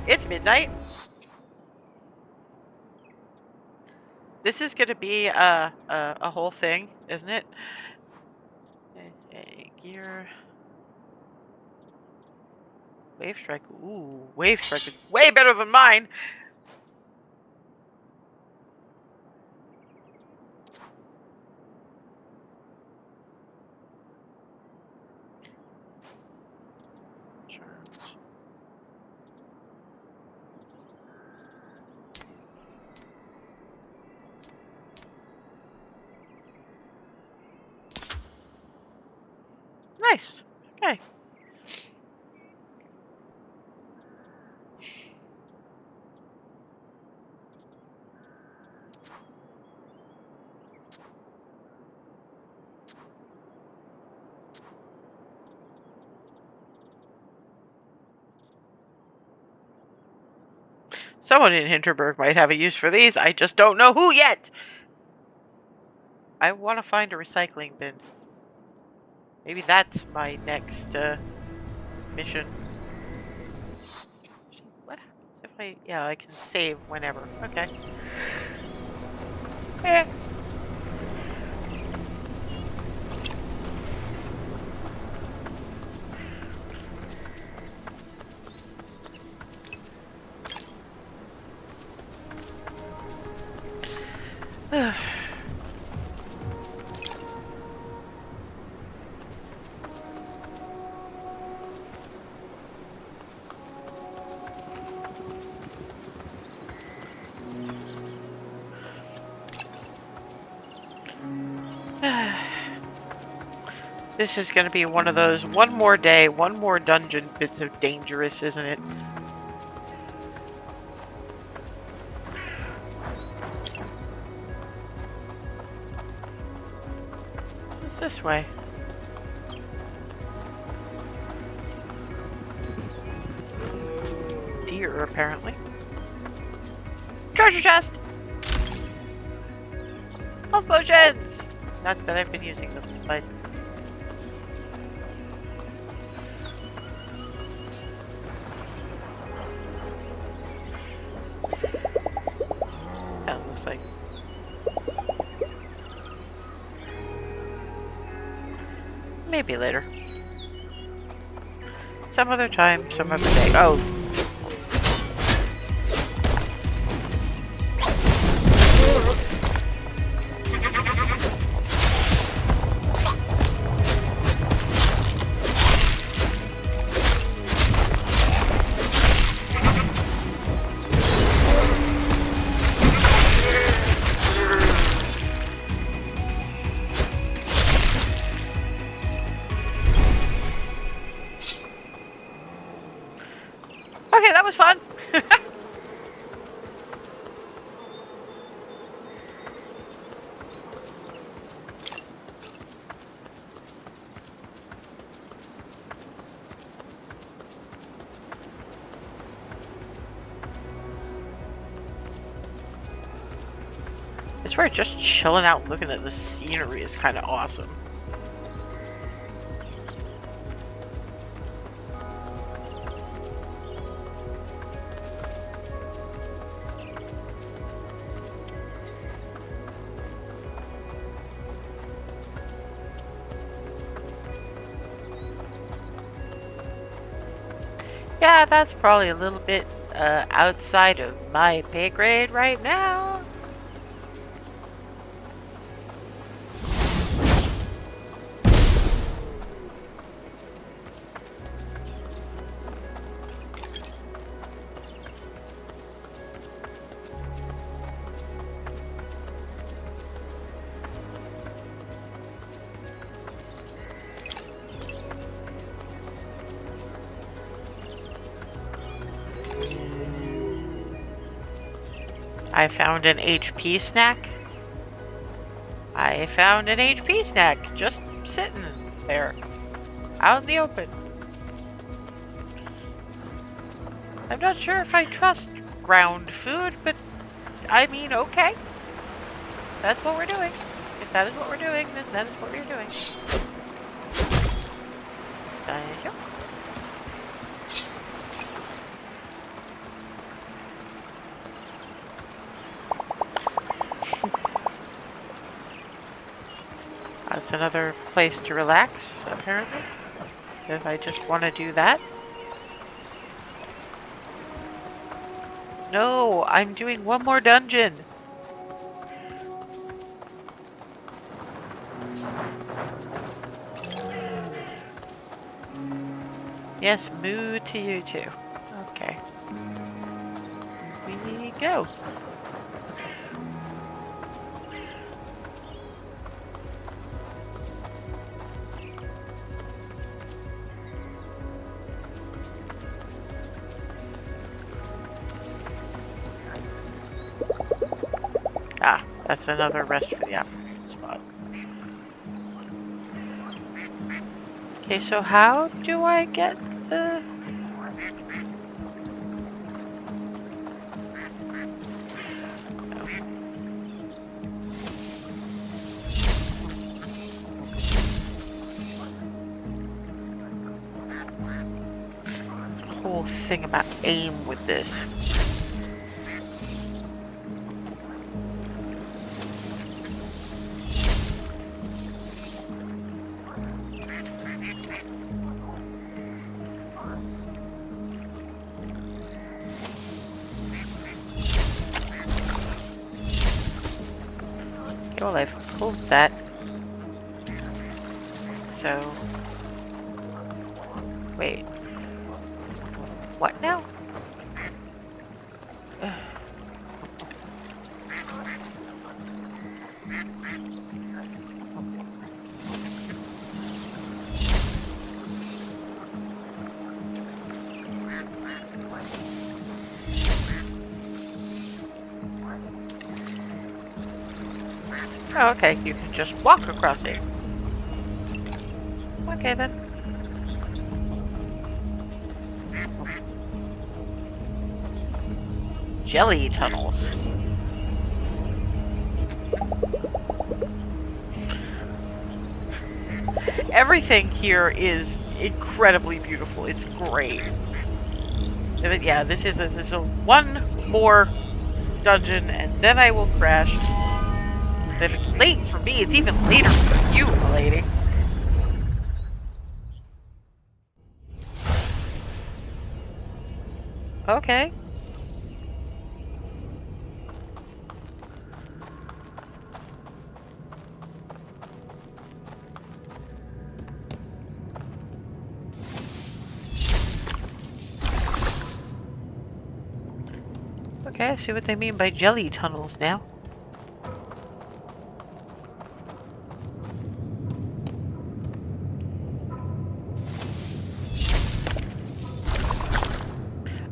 it's midnight. This is going to be a whole thing, isn't it? Gear... Wave Strike. Ooh, Wave Strike is way better than mine. Charms. Nice. Okay. Someone in Hinterberg might have a use for these. I just don't know who yet. I want to find a recycling bin. Maybe that's my next mission. What happens if I... Yeah, I can save whenever. Okay. Eh. This is going to be one of those one more day, one more dungeon bits of dangerous, isn't it? It's this way. Deer, apparently. Treasure chest! Health potions! Not that I've been using them, but... That looks like... Maybe later. Some other time, some other day. Oh! Okay, that was fun. I swear, just chilling out looking at the scenery is kind of awesome. Yeah, that's probably a little bit outside of my pay grade right now. I found an HP snack. I found an HP snack just sitting there out in the open. I'm not sure if I trust ground food, but I mean, okay. That's what we're doing. If that is what we're doing, then that is what we're doing. Thank you. That's another place to relax, apparently. If I just want to do that. No, I'm doing one more dungeon. Yes, moo to you too. Okay. Here we go. Ah, that's another rest for the afternoon spot. Okay, so how do I get the... thing about aim with this. Okay, well, I've pulled that. So... Wait. What now? Oh, okay, you can just walk across it. Okay then. Jelly tunnels. Everything here is incredibly beautiful. It's great. Yeah, this is a one more dungeon, and then I will crash. If it's late for me, it's even later for you, milady. Okay. Okay, I see what they mean by jelly tunnels now.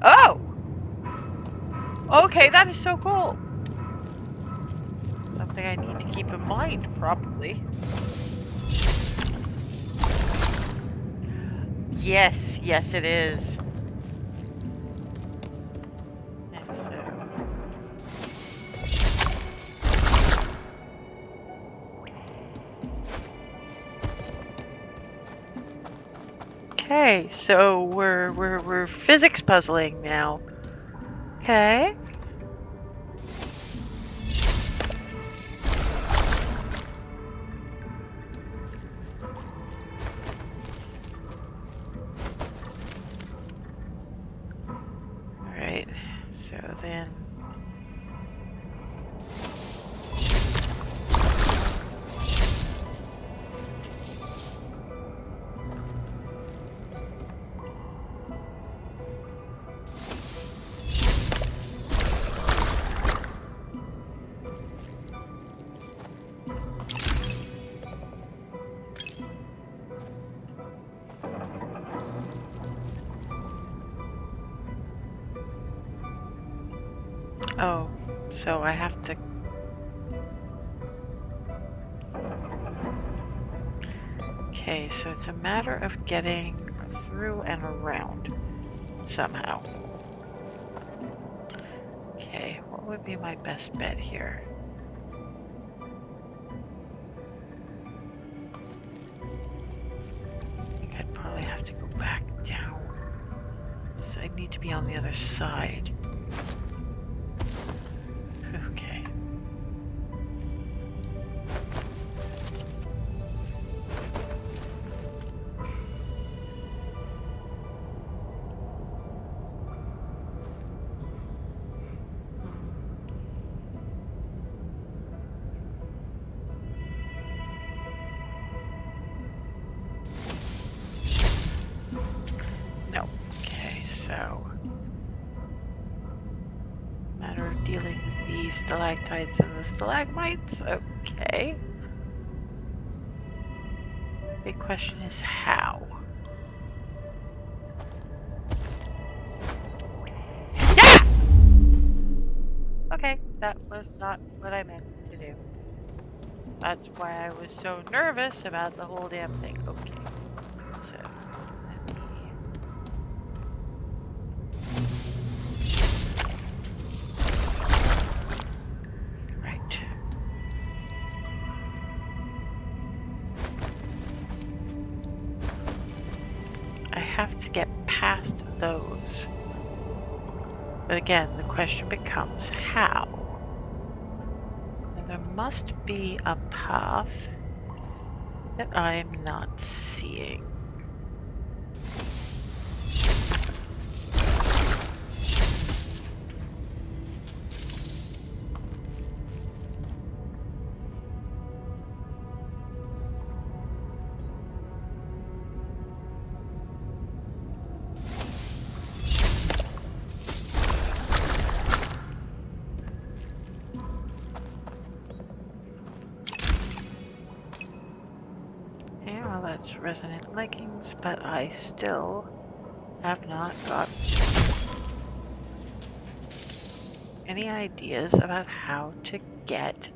Oh! Okay, that is so cool! Something I need to keep in mind, probably. Yes, yes it is. And okay, so we're physics puzzling now. Okay. Alright, so then... Oh, so I have to... Okay, so it's a matter of getting through and around somehow. Okay, what would be my best bet here? I think I'd probably have to go back down. So I need to be on the other side. Okay. No. Okay, so... matter of dealing with the stalactites and the stalagmites. Okay. Big question is how? Yeah! Okay, that was not what I meant to do. That's why I was so nervous about the whole damn thing. Okay. So, let me... Right. I have to get past those. But again, the question becomes how? Now, there must be a path that I'm not seeing. Yeah, well, that's resonant leggings, but I still have not got any ideas about how to get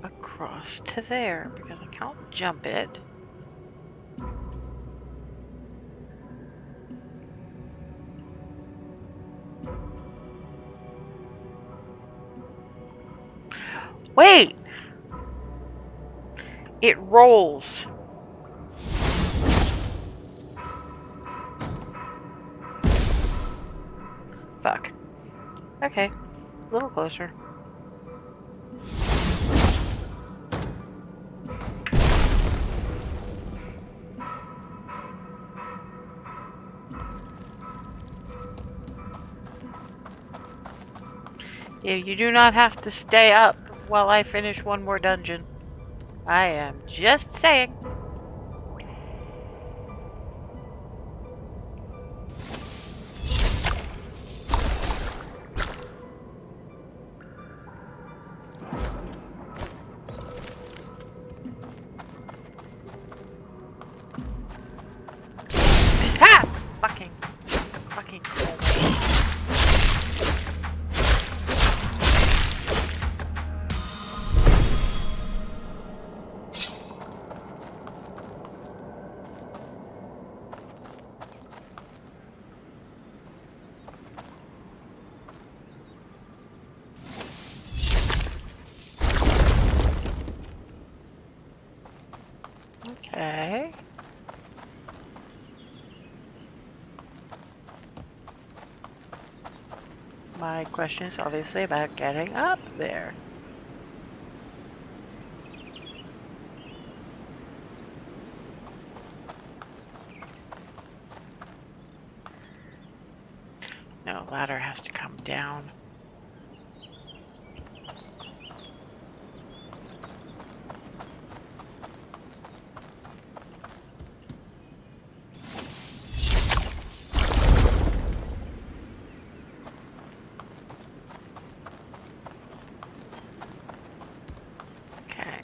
across to there, because I can't jump it. Wait! It rolls. Fuck. Okay, a little closer. Yeah, you do not have to stay up while I finish one more dungeon. I am just saying. Ha! Fucking cool. Okay. My question is obviously about getting up there. No, ladder has to come down. Okay.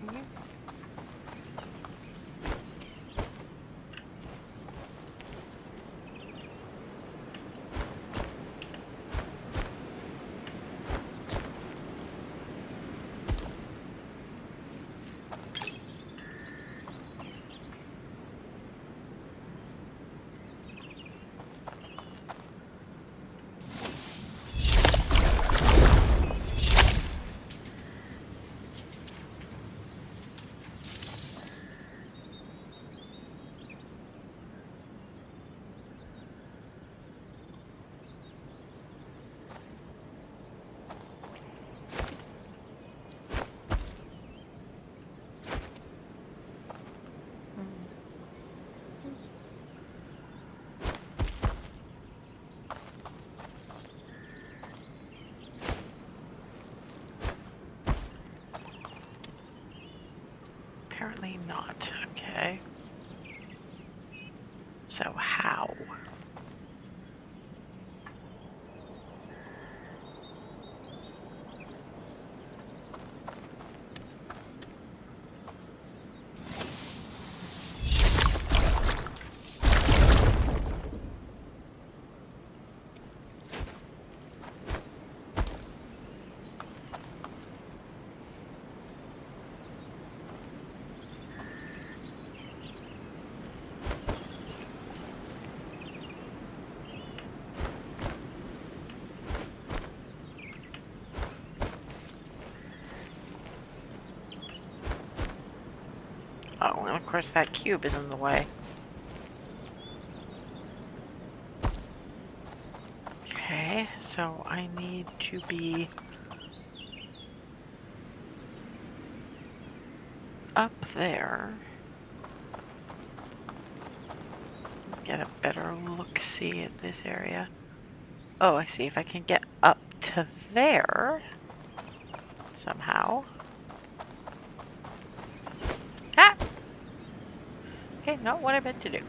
Apparently not. Okay. So how? Oh, and of course that cube is in the way. Okay, So I need to be up there. Get a better look-see at this area. Oh, I see. If I can get up to there somehow. Ah! Okay, not what I meant to do.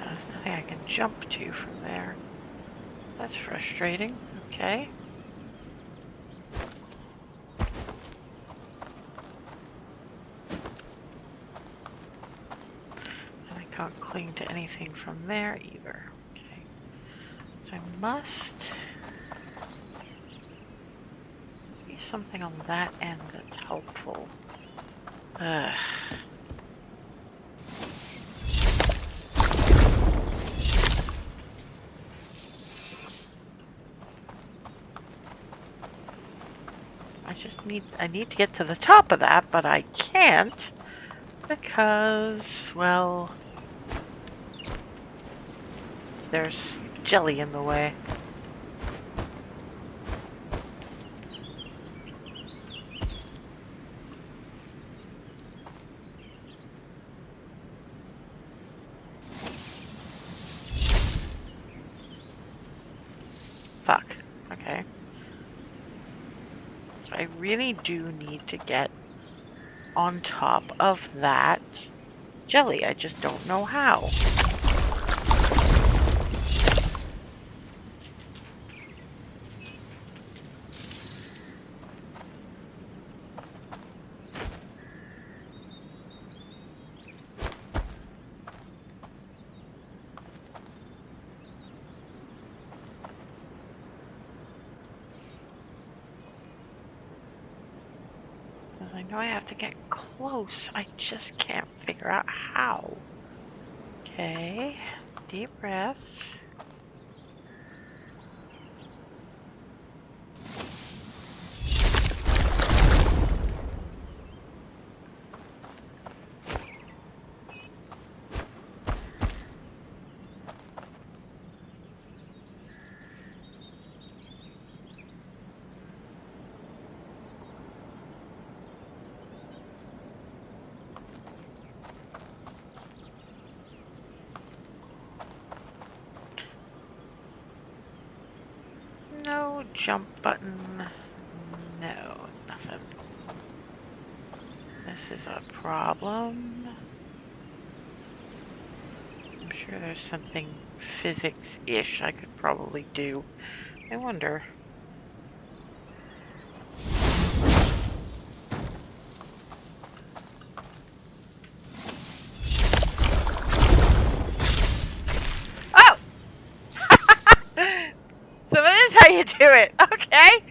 There's nothing I can jump to from there. That's frustrating. Okay. And I can't cling to anything from there either. Okay. So I must be something on that end that's helpful. Ugh. I need to get to the top of that, but I can't because, well, there's jelly in the way. Fuck. Okay. So I really do need to get on top of that jelly. I just don't know how. Because I know I have to get close. I just can't figure out how. Okay. Deep breaths. No jump button. No, nothing. This is a problem. I'm sure there's something physics-ish I could probably do. I wonder. Oh! So that is how you do it. Okay.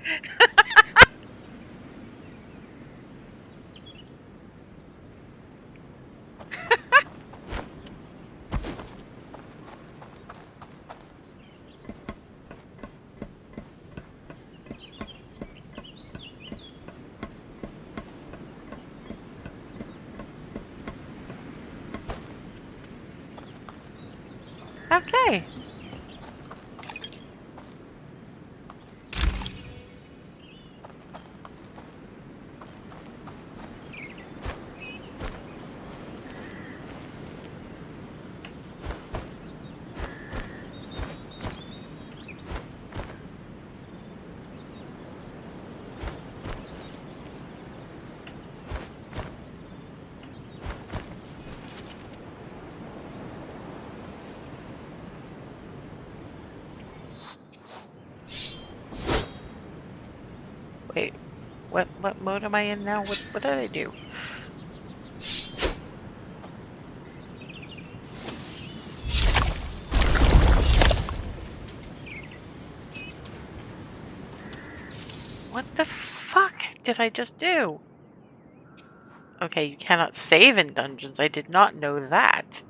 Okay. What mode am I in now? What did I do? What the fuck did I just do? Okay, you cannot save in dungeons. I did not know that.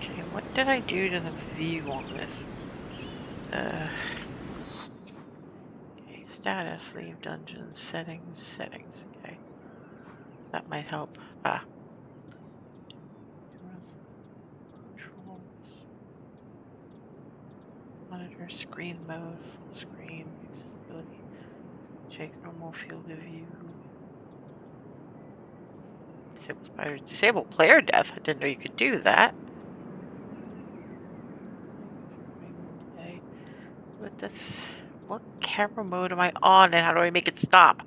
Okay, what did I do to the view on this? Okay, status, leave dungeons, settings. Okay, that might help. Controls, monitor, screen mode, full screen, accessibility, check normal field of view. Disable player death. I didn't know you could do that. But what camera mode am I on and how do I make it stop?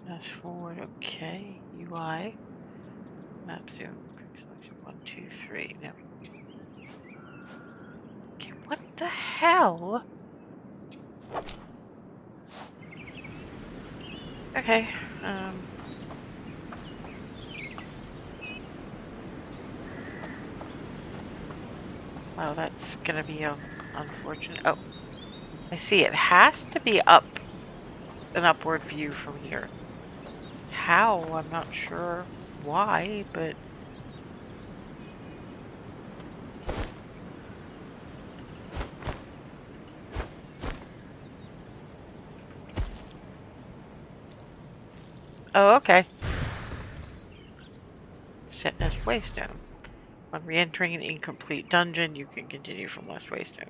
Fast forward, okay. UI. Map zoom, quick selection, 1, 2, 3. No. Okay, what the hell? Okay, wow, that's gonna be unfortunate. Oh, I see. It has to be up, an upward view from here. How? I'm not sure why, but... Oh, okay. Set as waystone. When re-entering an incomplete dungeon, you can continue from last waystone.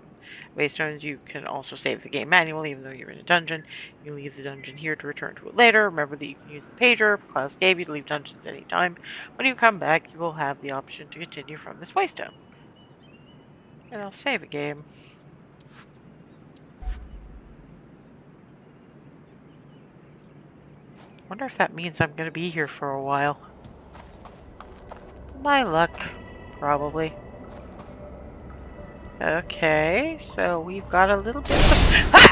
Waystones, you can also save the game manually, even though you're in a dungeon. You can leave the dungeon here to return to it later. Remember that you can use the pager Klaus gave you to leave dungeons anytime. When you come back, you will have the option to continue from this waystone. And I'll save a game. Wonder if that means I'm going to be here for a while. My luck, probably. Okay, so we've got a little bit of... Ah!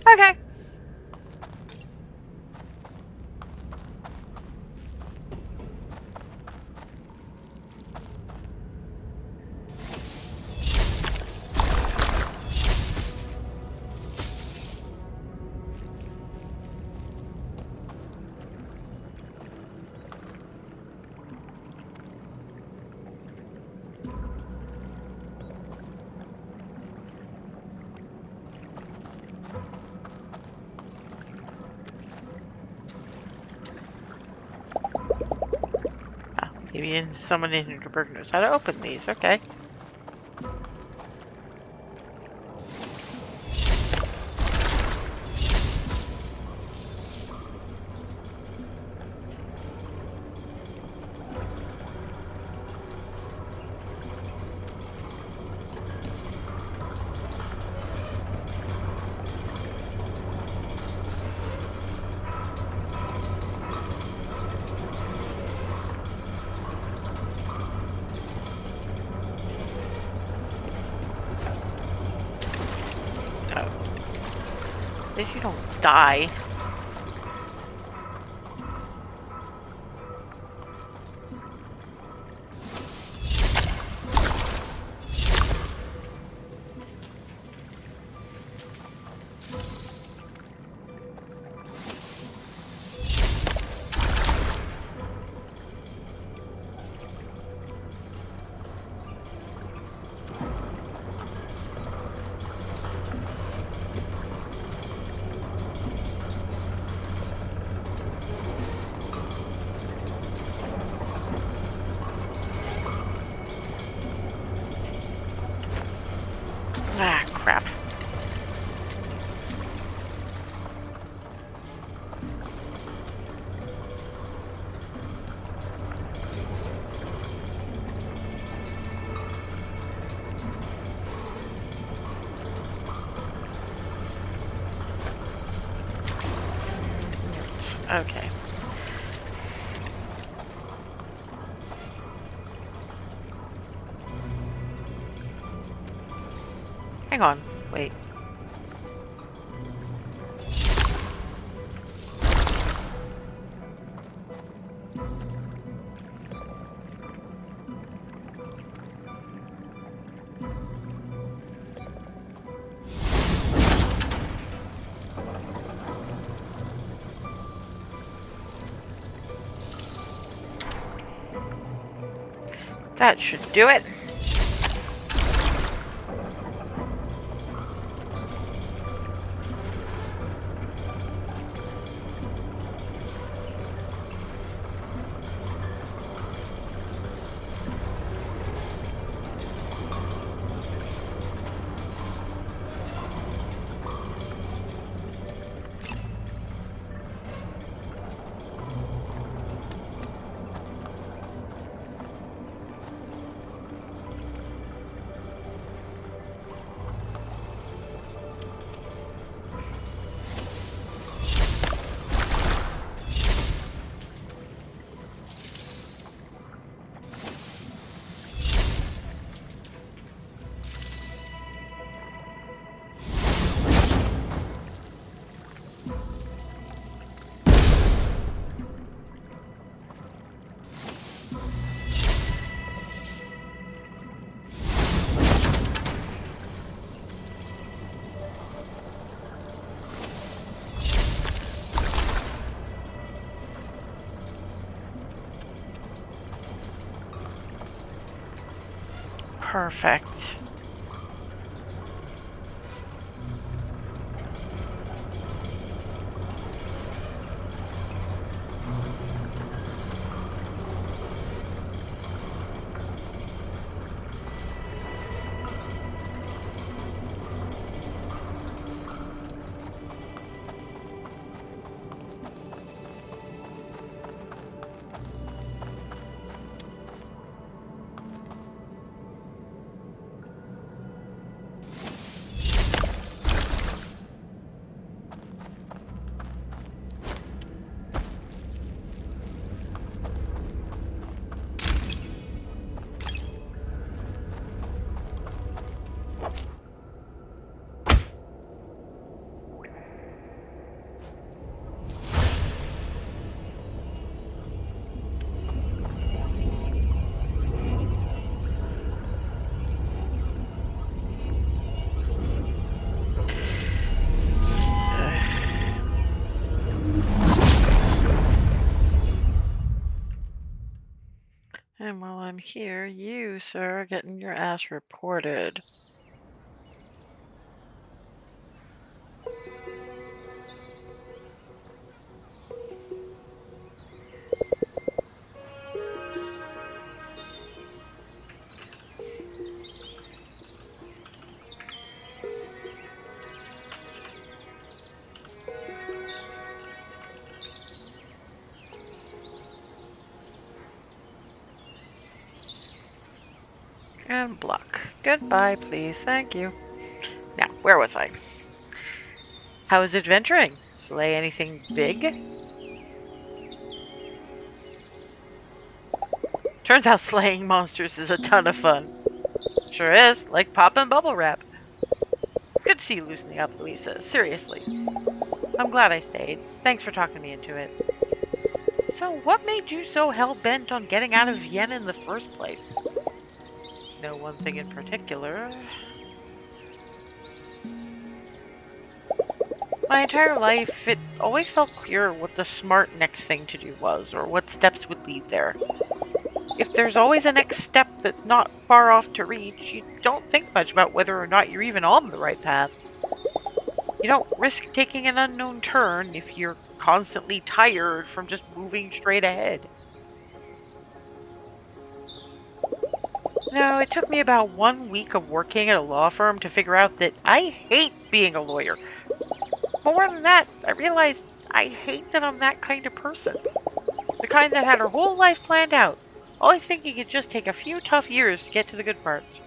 Okay. Maybe someone in Hinterberg knows how to open these. Okay. At least you don't die. Ah, crap. Okay. Hang on. Wait. That should do it. Perfect. And while I'm here, you, sir, are getting your ass reported. And block. Goodbye, please. Thank you. Now, where was I? How was adventuring? Slay anything big? Turns out slaying monsters is a ton of fun. Sure is, like popping bubble wrap. It's good to see you loosening up, Louisa. Seriously. I'm glad I stayed. Thanks for talking me into it. So, what made you so hell-bent on getting out of Vienna in the first place? No one thing in particular. My entire life, it always felt clear what the smart next thing to do was, or what steps would lead there. If there's always a next step that's not far off to reach, you don't think much about whether or not you're even on the right path. You don't risk taking an unknown turn if you're constantly tired from just moving straight ahead. No, it took me about 1 week of working at a law firm to figure out that I hate being a lawyer. More than that, I realized I hate that I'm that kind of person. The kind that had her whole life planned out, always thinking it'd just take a few tough years to get to the good parts.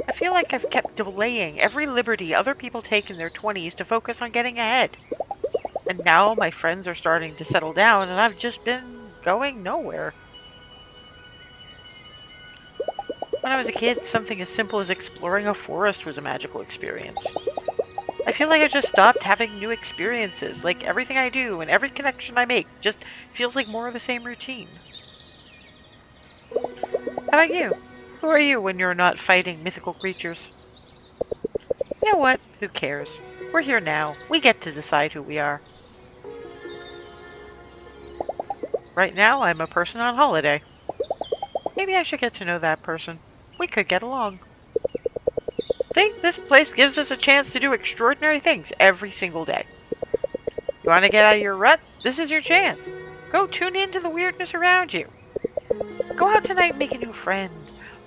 I feel like I've kept delaying every liberty other people take in their 20s to focus on getting ahead. And now my friends are starting to settle down, and I've just been going nowhere. When I was a kid, something as simple as exploring a forest was a magical experience. I feel like I just stopped having new experiences, like everything I do and every connection I make just feels like more of the same routine. How about you? Who are you when you're not fighting mythical creatures? You know what? Who cares? We're here now. We get to decide who we are. Right now, I'm a person on holiday. Maybe I should get to know that person. We could get along. Think this place gives us a chance to do extraordinary things every single day. You want to get out of your rut? This is your chance. Go tune into the weirdness around you. Go out tonight and make a new friend.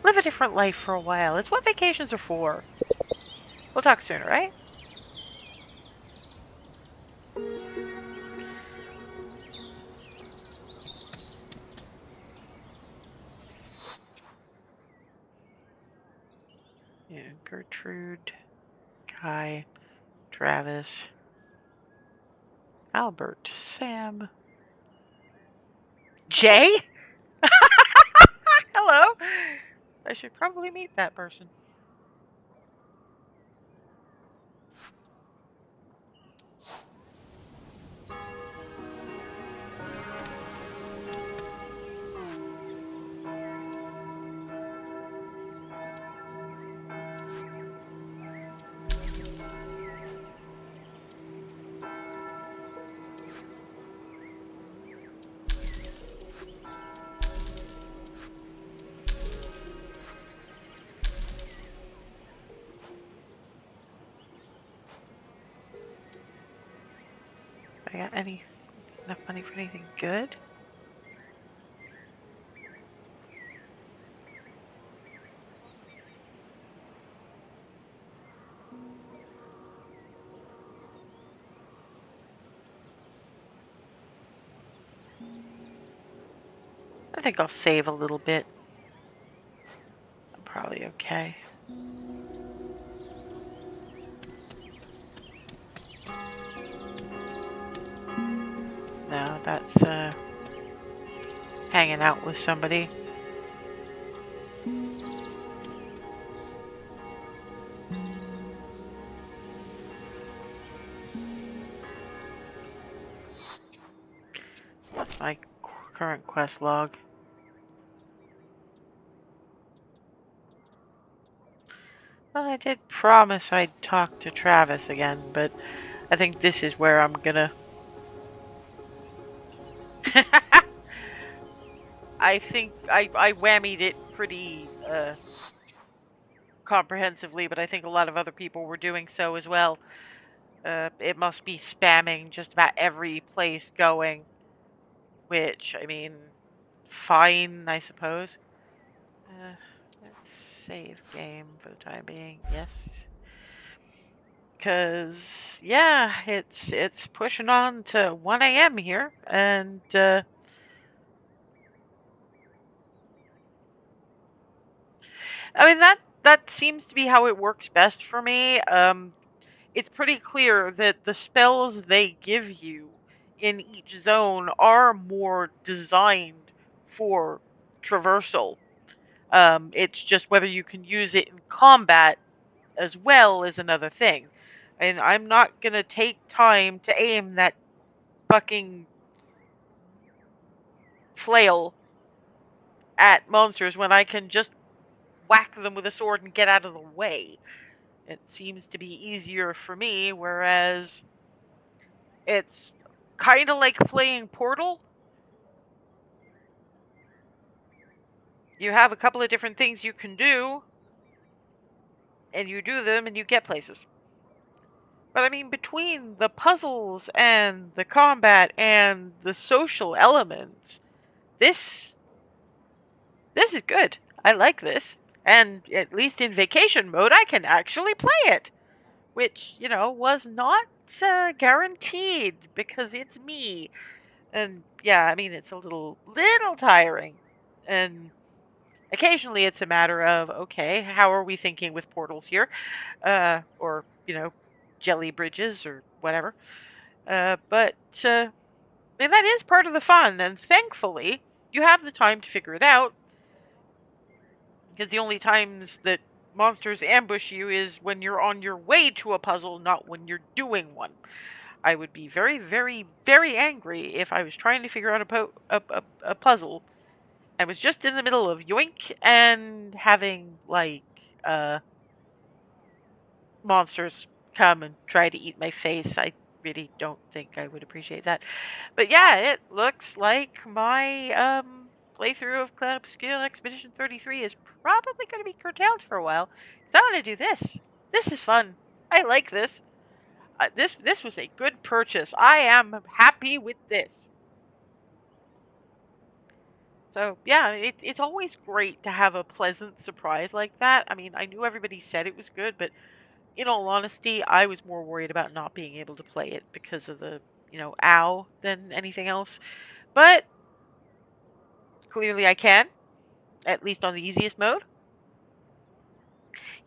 Live a different life for a while. It's what vacations are for. We'll talk soon, right? Yeah, Gertrude, Kai, Travis, Albert, Sam, Jay? Hello. I should probably meet that person. I got enough money for anything good? I think I'll save a little bit. I'm probably okay. No, that's hanging out with somebody. That's my current quest log. Well, I did promise I'd talk to Travis again, but I think this is where I'm gonna... I think I whammied it pretty comprehensively, but I think a lot of other people were doing so as well. It must be spamming just about every place going, which, I mean, fine, I suppose. Let's save game for the time being. Yes. Cause yeah, it's pushing on to 1 a.m. here, and I mean that seems to be how it works best for me. It's pretty clear that the spells they give you in each zone are more designed for traversal. It's just whether you can use it in combat as well is another thing. And I'm not gonna take time to aim that fucking flail at monsters when I can just whack them with a sword and get out of the way. It seems to be easier for me, whereas it's kind of like playing Portal. You have a couple of different things you can do, and you do them and you get places. But I mean, between the puzzles and the combat and the social elements, this this is good. I like this. And at least in vacation mode, I can actually play it, which, was not guaranteed because it's me. And yeah, I mean, it's a little tiring. And occasionally it's a matter of, okay, how are we thinking with portals here? Or, jelly bridges or whatever. But and that is part of the fun. And thankfully, you have the time to figure it out. Because the only times that monsters ambush you is when you're on your way to a puzzle, not when you're doing one. I would be very, very, very angry if I was trying to figure out a puzzle. I was just in the middle of yoink and having, monsters come and try to eat my face. I really don't think I would appreciate that. But yeah, it looks like my playthrough of Club Skill Expedition 33 is probably going to be curtailed for a while. Because I want to do this. This is fun. I like this. This was a good purchase. I am happy with this. So yeah, it's always great to have a pleasant surprise like that. I mean, I knew everybody said it was good, but in all honesty, I was more worried about not being able to play it because of the, ow than anything else. But clearly I can, at least on the easiest mode.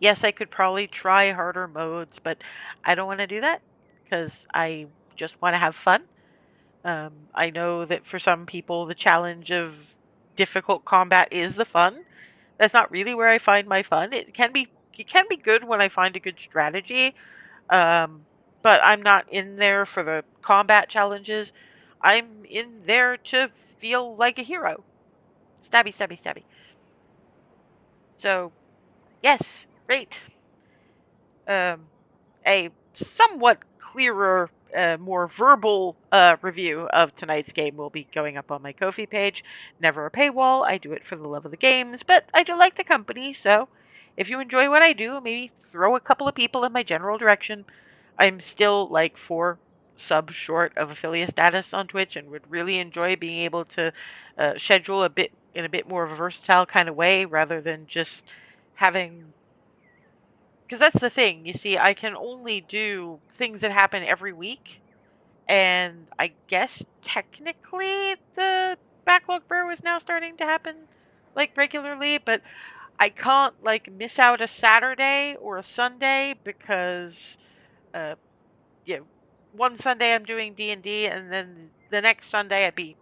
Yes, I could probably try harder modes, but I don't want to do that because I just want to have fun. I know that for some people, the challenge of difficult combat is the fun. That's not really where I find my fun. It can be good when I find a good strategy, but I'm not in there for the combat challenges. I'm in there to feel like a hero. Stabby, stabby, stabby. So, yes, great. A somewhat clearer, more verbal review of tonight's game will be going up on my Ko-fi page. Never a paywall. I do it for the love of the games, but I do like the company, so if you enjoy what I do, maybe throw a couple of people in my general direction. I'm still like 4 subs short of affiliate status on Twitch and would really enjoy being able to schedule a bit in a bit more of a versatile kind of way rather than just having, because that's the thing. You see, I can only do things that happen every week, and I guess technically the backlog burrow is now starting to happen like regularly, but I can't like miss out a Saturday or a Sunday because uh yeah, one Sunday I'm doing D&D and then the next Sunday I'd be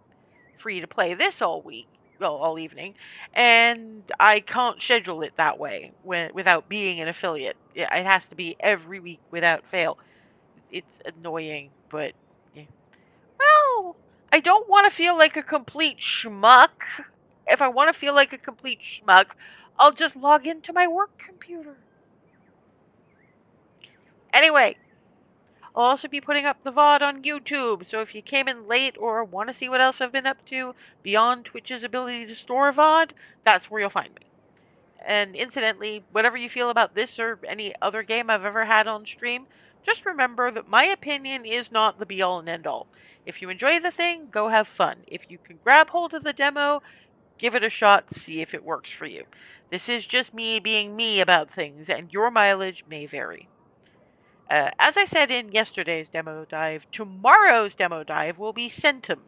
free to play this all week, well, all evening, and I can't schedule it that way without being an affiliate. It has to be every week without fail. It's annoying, but yeah. Well, I don't want to feel like a complete schmuck. If I want to feel like a complete schmuck, I'll just log into my work computer. Anyway, I'll also be putting up the VOD on YouTube, so if you came in late or want to see what else I've been up to beyond Twitch's ability to store VOD, that's where you'll find me. And incidentally, whatever you feel about this or any other game I've ever had on stream, just remember that my opinion is not the be-all and end-all. If you enjoy the thing, go have fun. If you can grab hold of the demo, give it a shot, see if it works for you. This is just me being me about things, and your mileage may vary. As I said in yesterday's demo dive, tomorrow's demo dive will be Centum,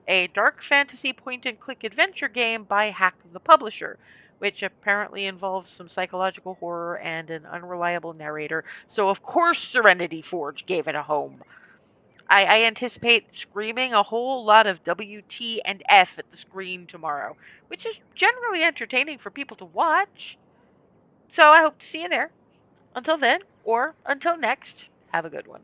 a dark fantasy point-and-click adventure game by Hack the Publisher, which apparently involves some psychological horror and an unreliable narrator, so of course Serenity Forge gave it a home. I anticipate screaming a whole lot of W, T, and F at the screen tomorrow, which is generally entertaining for people to watch. So I hope to see you there. Until then, or until next, Have a good one.